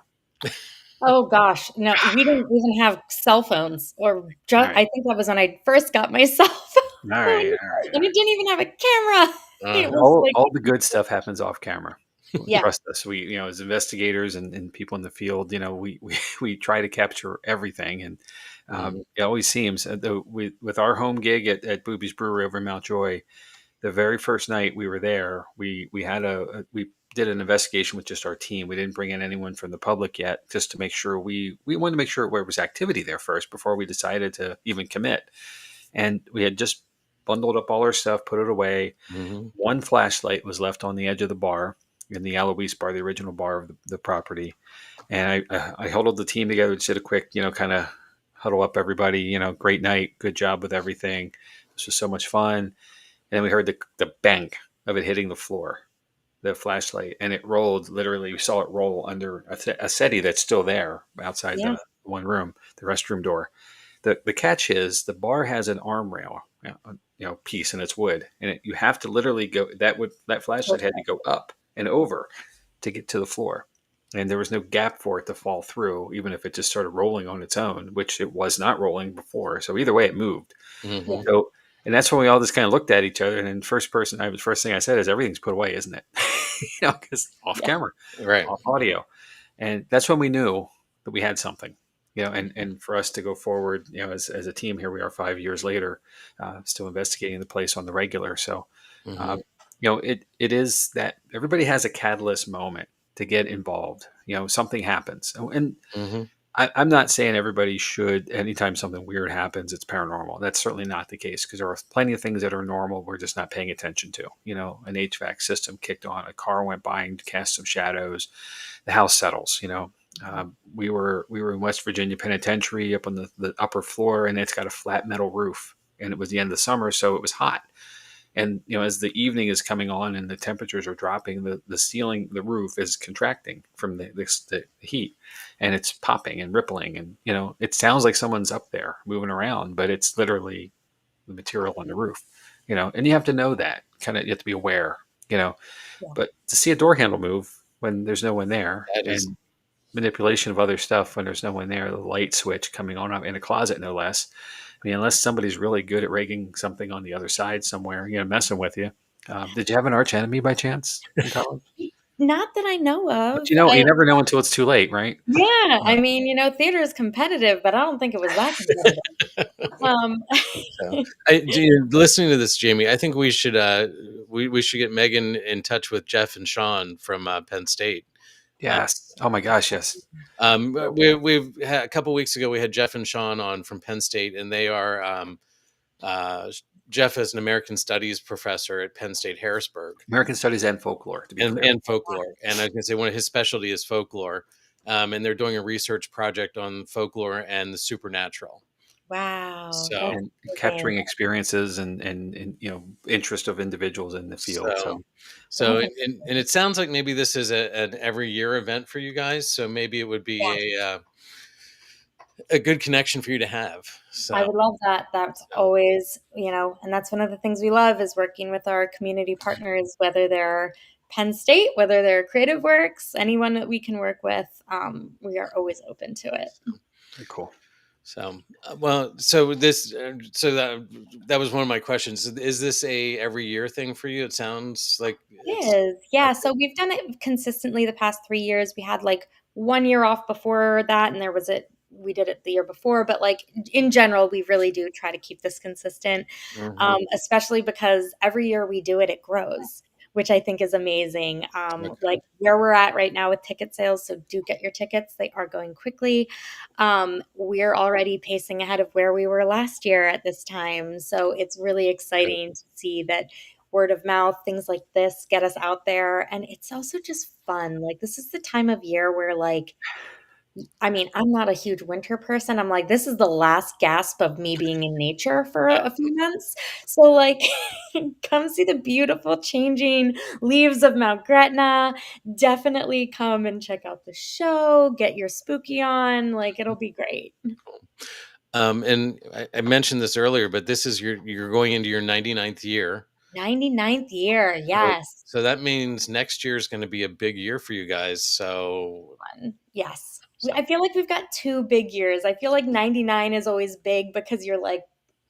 Oh gosh, no, we didn't even have cell phones, or All just, right, I think that was when I first got my cell all phone, right, all right. and it didn't even have a camera. It Uh-huh. was like, All the good stuff happens off camera. yeah, Trust us. We, as investigators and people in the field, we try to capture everything. And Mhm. it always seems, with our home gig at Booby's Brewery over in Mount Joy, the very first night we were there, we had we did an investigation with just our team. We didn't bring in anyone from the public yet, just to make sure we wanted to make sure there was activity there first before we decided to even commit. And we had just bundled up all our stuff, put it away. Mhm. One flashlight was left on the edge of the bar, in the Alois bar, the original bar of the property. And I huddled the team together, just did a quick, kind of huddle up everybody, great night, good job with everything. This was so much fun. And then we heard the bang of it hitting the floor, the flashlight, and it rolled literally. We saw it roll under a settee that's still there outside yeah, the one room, the restroom door. The catch is the bar has an arm rail, piece, and it's wood, and you have to literally go. That flashlight had to go up and over to get to the floor, and there was no gap for it to fall through, even if it just started rolling on its own, which it was not rolling before. So either way, it moved. yeah, Mhm. So, and that's when we all just kind of looked at each other, and then first thing I said is everything's put away, isn't it? Because off yeah, camera, Right. off audio, and that's when we knew that we had something. And for us to go forward, as a team, here we are 5 years later, still investigating the place on the regular. So, Mhm. um, it is that everybody has a catalyst moment to get involved. Something happens, and Mhm. I'm not saying everybody should. Anytime something weird happens, it's paranormal. That's certainly not the case, because there are plenty of things that are normal we're just not paying attention to. An HVAC system kicked on, a car went by and cast some shadows, the house settles. We were in West Virginia Penitentiary up on the upper floor, and it's got a flat metal roof, and it was the end of the summer, so it was hot. And as the evening is coming on and the temperatures are dropping, the ceiling, the roof is contracting from the heat, and it's popping and rippling, and it sounds like someone's up there moving around, but it's literally the material on the roof. And you have to know that, kind of, you have to be aware. you know yeah, but to see a door handle move when there's no one there, That is. and manipulation of other stuff when there's no one there, the light switch coming on in a closet, no less. I mean, unless somebody's really good at rigging something on the other side somewhere, messing with you. Did you have an arch enemy by chance in college? not that I know But of. you never know until it's too late, right? Yeah, Uh, I mean, theater is competitive, but I don't think it was that competitive. Um, So, listening to this, Jamie, I think we should get Megan in touch with Jeff and Sean from Penn State. Uh, yes. Oh my gosh, yes. we've had, a couple weeks ago we had Jeff and Sean on from Penn State, and they are uh, Jeff is an American Studies professor at Penn State Harrisburg, American Studies and folklore, to be clear. and folklore. And I was going to say one of his specialty is folklore, and they're doing a research project on folklore and the supernatural. Wow, So, that's And amazing. capturing experiences and interest of individuals in the field. so, So so, Oh, and it sounds like maybe this is an every year event for you guys. So maybe it would yeah. be a good connection for you to have. I So, would love that. That's so always, and that's one of the things we love is working with our community partners, whether they're Penn State, whether they're Creative Works, anyone that we can work with. We are always open to it. very cool. So, well, so this, so that was one of my questions. Is this a every year thing for you? It sounds like It it's is. Yeah. okay. So we've done it consistently the past 3 years. We had like 1 year off before that, and we did it the year before, but like in general, we really do try to keep this consistent, Hmm. especially because every year we do it, it grows, which I think is amazing. Okay. Like where we're at right now with ticket sales. So do get your tickets. They are going quickly. We're already pacing ahead of where we were last year at this time. So it's really Good. exciting to see that word of mouth, things like this get us out there. And it's also just fun. Like, this is the time of year where, like, I mean, I'm not a huge winter person. I'm like, this is the last gasp of me being in nature for a few months. So, like, come see the beautiful changing leaves of Mount Gretna. Definitely come and check out the show, get your spooky on. Like, it'll be great. And I mentioned this earlier, but this is you're going into your 99th year. 99th year. So, Yes. so that means next year is going to be a big year for you guys. So, Yes. so I feel like we've got 2 big years. I feel like 99 is always big because you're, like,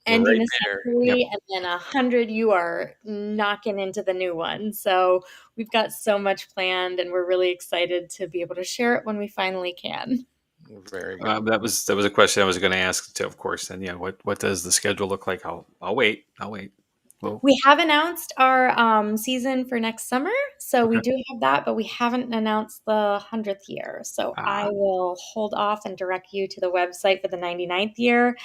we're ending right a there. Yep. century, and then 100, you are knocking into the new one. So, we've got so much planned, and we're really excited to be able to share it when we finally can. Very good. That was a question I was going to ask too, of course. And yeah, what does the schedule look like? I'll wait. I'll wait. Well, We have announced our, season for next summer, so we okay. do have that, but we haven't announced the 100th year. So I Ah, will hold off and direct you to the website for the 99th year.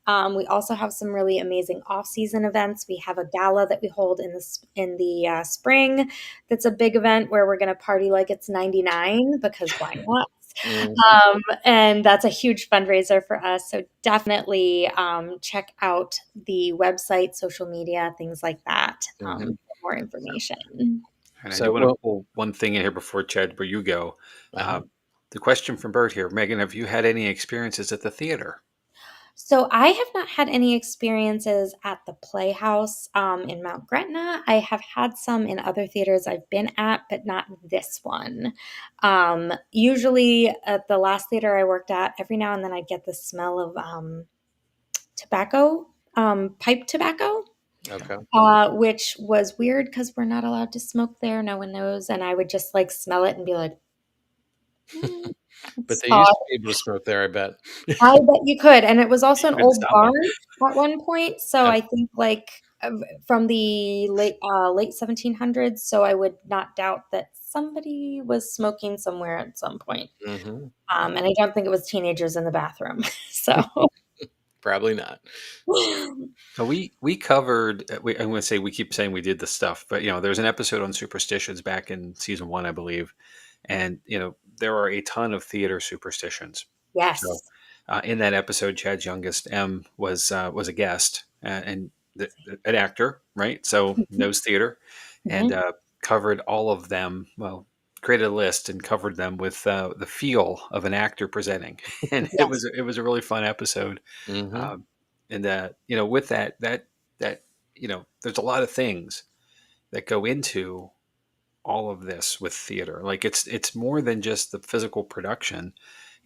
We also have some really amazing off-season events. We have a gala that we hold in the spring. That's a big event where we're going to party like it's 99 because why not? Hmm. And that's a huge fundraiser for us. So definitely check out the website, social media, things like that Hmm. for more information. and I do So, want to well, pull one thing in here before Chad, where you go. uh Um, the question from Bert here, Megan, have you had any experiences at the theater? So I have not had any experiences at the Playhouse in Mount Gretna. I have had some in other theaters I've been at, but not this one. Usually at the last theater I worked at, every now and then I get the smell of tobacco, pipe tobacco. okay. Which was weird because we're not allowed to smoke there. No one knows. And I would just like smell it and be like, "Mm, But it's they used odd." to be able to smoke there, I bet. I bet you could. And it was You also an couldn't old stop them. barn at one point. So I think like from the late 1700s. So I would not doubt that somebody was smoking somewhere at some point. Hmm. And I don't think it was teenagers in the bathroom. So Probably not. So we covered. I'm going to say we keep saying we did the stuff, but there's an episode on superstitions back in season one, I believe, and there are a ton of theater superstitions. So yes. in that episode, Chad's youngest was a guest and an actor, right? So knows theater, and Mhm. covered all of them. Well, created a list and covered them with the feel of an actor presenting, and it Yes. was a really fun episode. Hmm. Um, and with that there's a lot of things that go into all of this with theater. Like it's more than just the physical production.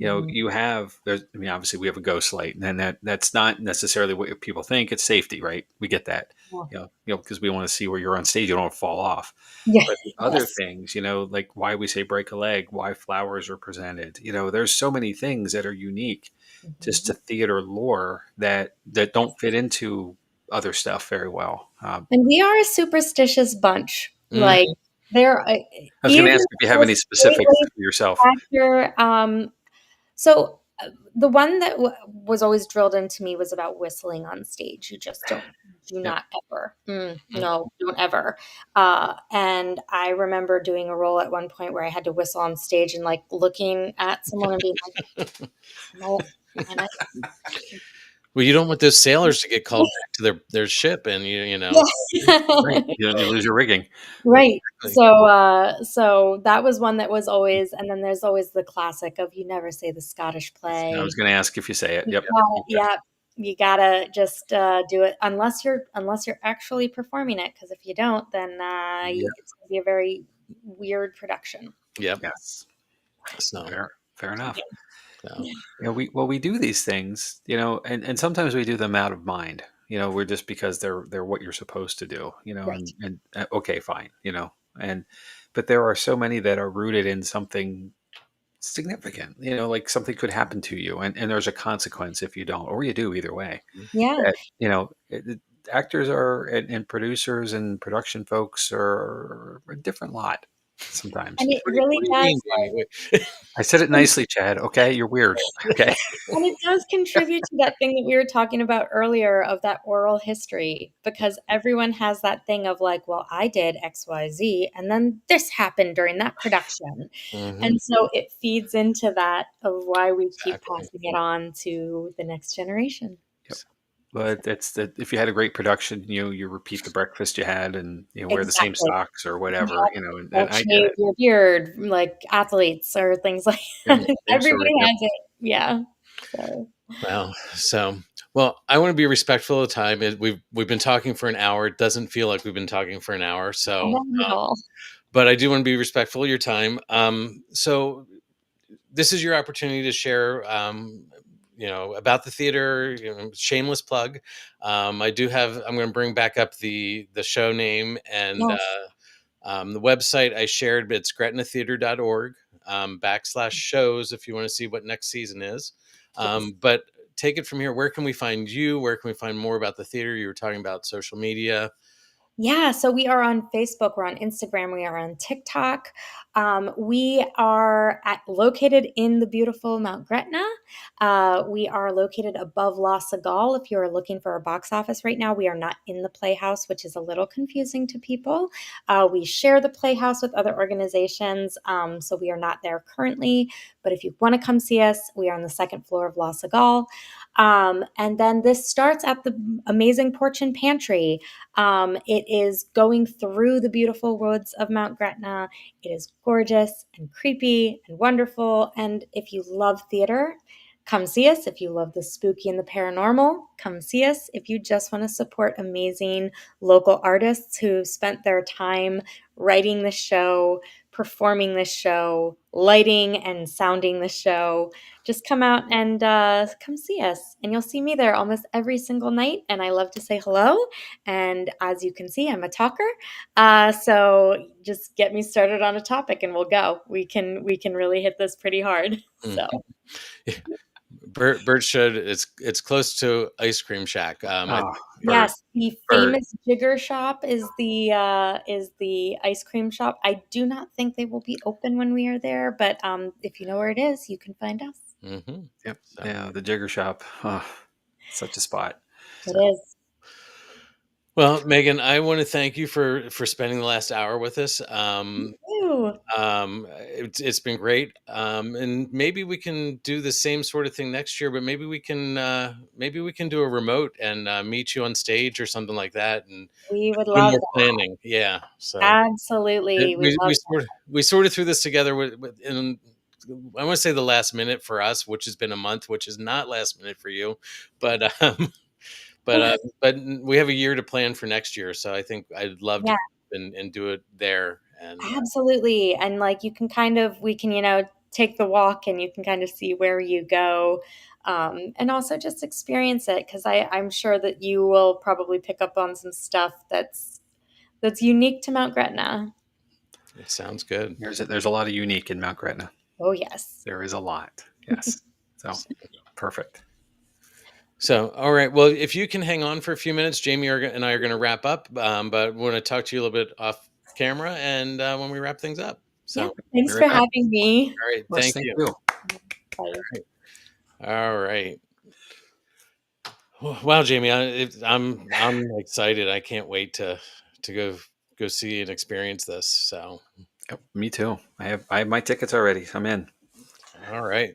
Mhm. You have there's I mean obviously we have a ghost light, and that's not necessarily what people think. It's safety, right? We get that. Yeah. Because we want to see where you're on stage, you don't fall off. Yeah. But the other Yes. things, like why we say break a leg, why flowers are presented, there's so many things that are unique just to Mhm. theater lore that don't fit into other stuff very well. And we are a superstitious bunch. Like Hmm. there, I was going to even ask if you have the any straight specifics laced for yourself. actor. So The one that was always drilled into me was about whistling on stage. You just do Yep. not ever. Mhm. No, don't ever. And I remember doing a role at one point where I had to whistle on stage and like looking at someone and being like, no. And I, Well, you don't want those sailors to get called back to their ship, and you know. Right. yeah. You lose your rigging. Right. Exactly. So that was one that was always, and then there's always the classic of you never say the Scottish I was play. going to ask if you say it. You Yep. got yeah, you gotta just do it unless you're actually performing it. Because if you don't, then Yep. it's gonna be a very weird production. Yep. Yes. So, Fair enough. so We do these things, and sometimes we do them out of mind. We're just because they're what you're supposed to do, Right. and okay, fine, and but there are so many that are rooted in something significant, like something could happen to you, and there's a consequence if you don't, or you do either way. Yeah. That, actors are and producers and production folks are a different lot sometimes. And it what really do you mean, does. Jamie? I said it nicely, Chad. Okay, you're weird. Okay. And it does contribute to that thing that we were talking about earlier of that oral history, because everyone has that thing of like, well, I did XYZ, and then this happened during that production. Hmm. And so it feeds into that of why we keep Exactly. passing it on to the next generation. Yep. So, But that's that. If you had a great production, you repeat the breakfast you had, and wear the same exactly. socks or whatever, Yep. and Don't I get shave it. your beard like athletes or things like Yep. that. Same story. Everybody Yep. has it. Yeah. So, Well, well, I want to be respectful of time. We've been talking for an hour. It doesn't feel like we've been talking for an hour. not So, at all. but I do want to be respectful of your time. So this is your opportunity to share, about the theater. Shameless plug. I do have. I'm going to bring back up the show name and Yes. the website I shared. It's gretnatheater.org /shows if you want to see what next season is. Yes. But take it from here. Where can we find you? Where can we find more about the theater? You were talking about social media. Yeah, so we are on Facebook, we're on Instagram, we are on TikTok. We are located in the beautiful Mount Gretna. We are located above La Sagal. If you're looking for a box office right now, we are not in the Playhouse, which is a little confusing to people. We share the Playhouse with other organizations, so we are not there currently. But if you want to come see us, we are on the second floor of La Sagal. And then this starts at the amazing Porch and Pantry. It is going through the beautiful woods of Mount Gretna. It is gorgeous and creepy and wonderful. And if you love theater, come see us. If you love the spooky and the paranormal, come see us. If you just want to support amazing local artists who spent their time writing the show, performing the show, lighting and sounding the show, just come out and come see us. And you'll see me there almost every single night. And I love to say hello. And as you can see, I'm a talker. So just get me started on a topic and we'll go. We can really hit this pretty hard. Mm. So Bert showed it's close to Ice Cream Shack. Ah, Bert, yes, the Bert. famous Jigger Shop is the ice cream shop. I do not think they will be open when we are there, but if you know where it is, you can find us. Hmm. Yep. So, Yeah, the Jigger Shop. Oh, such a spot. It So is. well, Megan, I want to thank you for spending the last hour with us. Ew. It's been great, and maybe we can do the same sort of thing next year. But maybe we can do a remote and meet you on stage or something like that, and We would do love more that. planning. Yeah. So Absolutely. We love we sort of threw this together in I want to say the last minute for us, which has been a month, which is not last minute for you, but that. but we have a year to plan for next year, so I think I'd love to Yeah. and do it there. And Absolutely. And like you can we can, take the walk and you can kind of see where you go. And also just experience it because I'm sure that you will probably pick up on some stuff that's unique to Mount Gretna. it sounds good. there's a lot of unique in Mount Gretna. Oh yes. There is a lot. Yes. So perfect. So, all right. Well, if you can hang on for a few minutes, Jamie and I are going to wrap up, but we want to talk to you a little bit off camera and when we wrap things up. So, Yeah. all Thanks Very for good. having me. right. Yes, Thank thank you. you. Bye. All right. Wow, Jamie, I'm excited. I can't wait to go see and experience this. So, Yep, me too. I have my tickets already. I'm in. all right.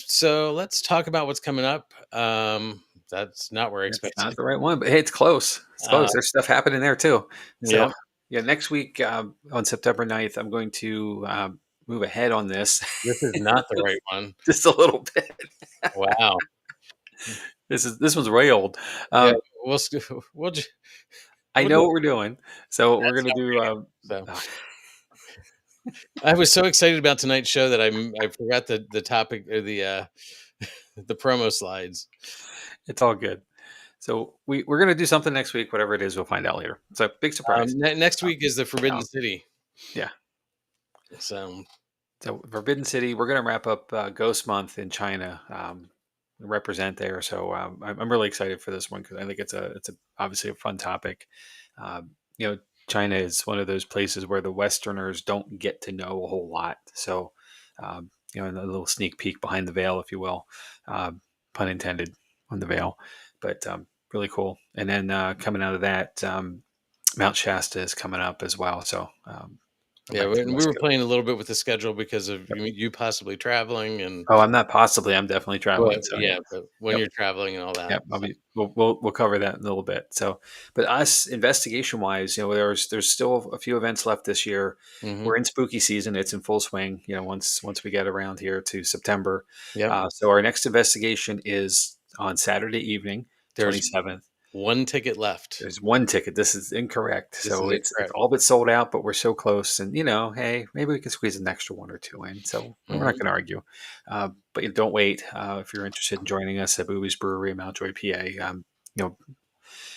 So let's talk about what's coming up. That's not where I That's not expected. the right one, but hey, it's close. It's Uh, close. There's stuff happening there too. yeah, So yeah, next week on September 9th, I'm going to move ahead on this this is not the right one. just a little bit. Wow. This one's way old. Yeah, Um, we'll we'll ju- I we'll do know it. what we're doing. So we're That's gonna do. so. Oh, I was so excited about tonight's show that I forgot the topic or the the promo slides. it's all good. So we're gonna do something next week. Whatever it is, we'll find out later. So big surprise. Next Um, week is the yeah, Forbidden City. yeah. So So Forbidden City, we're going to wrap up Ghost Month in China. Represent there, so I'm really excited for this one because I think it's obviously a fun topic. You know, China is one of those places where the Westerners don't get to know a whole lot. So, a little sneak peek behind the veil, if you will, pun intended on the veil, but really cool. And then coming out of that, Mount Shasta is coming up as well. So. Go yeah, back to the we West were Coast. playing a little bit with the schedule because of you possibly traveling and Oh, I'm not possibly. I'm definitely traveling. So yeah. but when Yep. you're traveling and all that. Yep. We'll cover that in a little bit. So, but us investigation wise, there's still a few events left this year. Hmm. We're in spooky season. It's in full swing. Once we get around here to September. Yep. So our next investigation is on Saturday evening, There's 27th. one ticket left. There's one ticket. This is incorrect. This So is it's incorrect. all but sold out, but we're so close. And hey, maybe we can squeeze an extra one or two in. So we're not Hmm. going to argue. But don't wait if you're interested in joining us at Booby's Brewery in Mountjoy, PA. You know,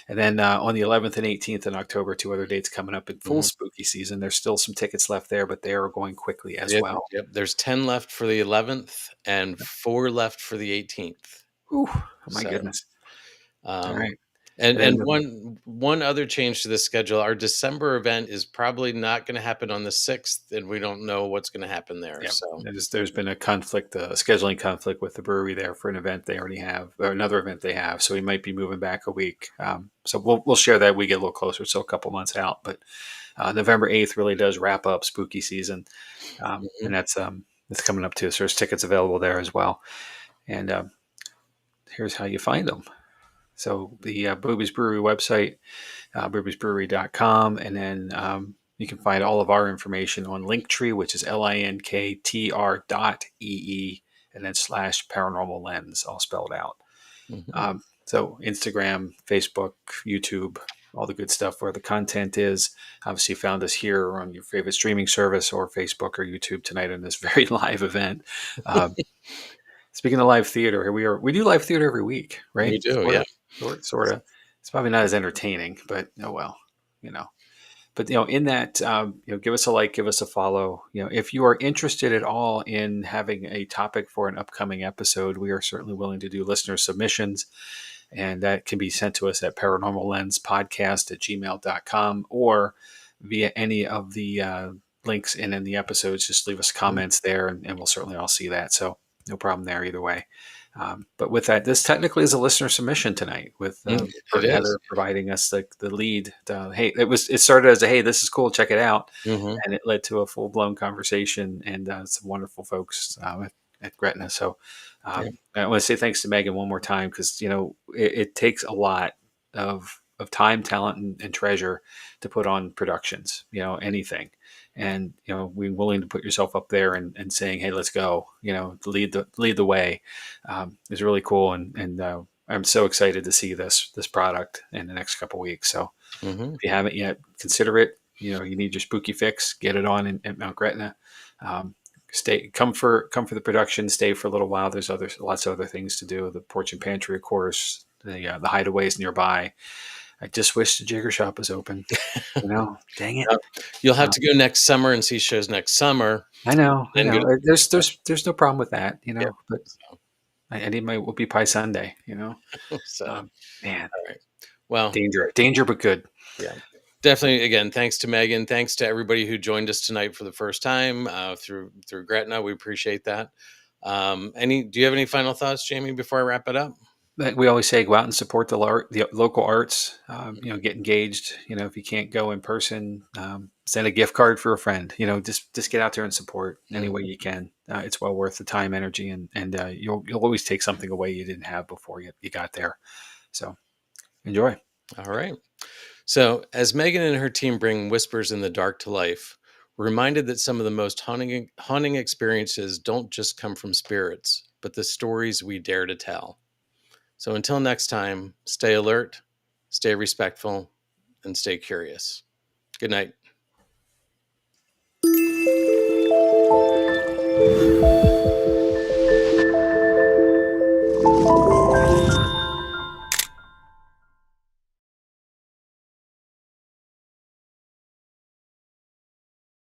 and then on the 11th and 18th in October, two other dates coming up in full Hmm. spooky season. There's still some tickets left there, but they are going quickly as Yep, well. yep. There's 10 left for the 11th and 4 left for the 18th. Whew, oh my So, goodness! All um, right, and and then one other change to the schedule, our December event is probably not going to happen on the 6th, and we don't know what's going to happen there. yeah, So, there's been a conflict, a scheduling conflict with the brewery there for an event they already have, or another event they have. So we might be moving back a week. So we'll share that. We get a little closer, so a couple months out. But November 8th really does wrap up spooky season, mhm. and that's coming up too. So there's tickets available there as well. And here's how you find them. So the Booby's Brewery website, boobiesbrewery.com, and then you can find all of our information on Linktree, which is linktr.ee, and then / paranormal lens, all spelled out. Mhm. So Instagram, Facebook, YouTube, all the good stuff where the content is. Obviously, you found us here on your favorite streaming service or Facebook or YouTube tonight in this very live event. Um, Speaking of live theater, here we are. We do live theater every week, We right? do, Sort yeah. of, sort of. It's probably not as entertaining, but oh well, you know. But in that, give us a like, give us a follow. If you are interested at all in having a topic for an upcoming episode, we are certainly willing to do listener submissions, and that can be sent to us at paranormallenspodcast@gmail.com or via any of the links in the episodes. Just leave us Mhm. comments there, and we'll certainly all see that. So no problem there either way. But with that, this technically is a listener submission tonight with It is. Heather providing us the lead. Hey, it started as a hey, this is cool, check it out, Hmm. and it led to a full blown conversation and some wonderful folks at Gretna. So Yeah. I want to say thanks to Megan one more time because it takes a lot of time, talent, and treasure to put on productions. Anything, and being willing to put yourself up there and saying, hey, let's go. Lead the way is really cool, and I'm so excited to see this product in the next couple weeks. So Hmm. if you haven't yet, consider it. You need your spooky fix. Get it on at Mount Gretna. Come for the production. Stay for a little while. There's lots of other things to do. The porch and pantry, of course. The hideaways nearby. I just wish the Jigger Shop was open. Dang it. You'll have Uh, to go next summer and see shows next summer, I know. I and go know. to There's no problem with that. yeah. But So, I need my whoopie pie sundae. so Man, all right. Well, danger, but good. yeah. Definitely. Again, thanks to Megan. Thanks to everybody who joined us tonight for the first time through Gretna. We appreciate that. Do you have any final thoughts, Jamie, before I wrap it up? Like we always say, go out and support the local arts. Get engaged. If you can't go in person, send a gift card for a friend. Just get out there and support any way you can. It's well worth the time, energy, and you'll always take something away you didn't have before you got there. So enjoy. All right. So, as Megan and her team bring Whispers in the Dark to life, we're reminded that some of the most haunting experiences don't just come from spirits, but the stories we dare to tell. So, until next time, stay alert, stay respectful, and stay curious. Good night.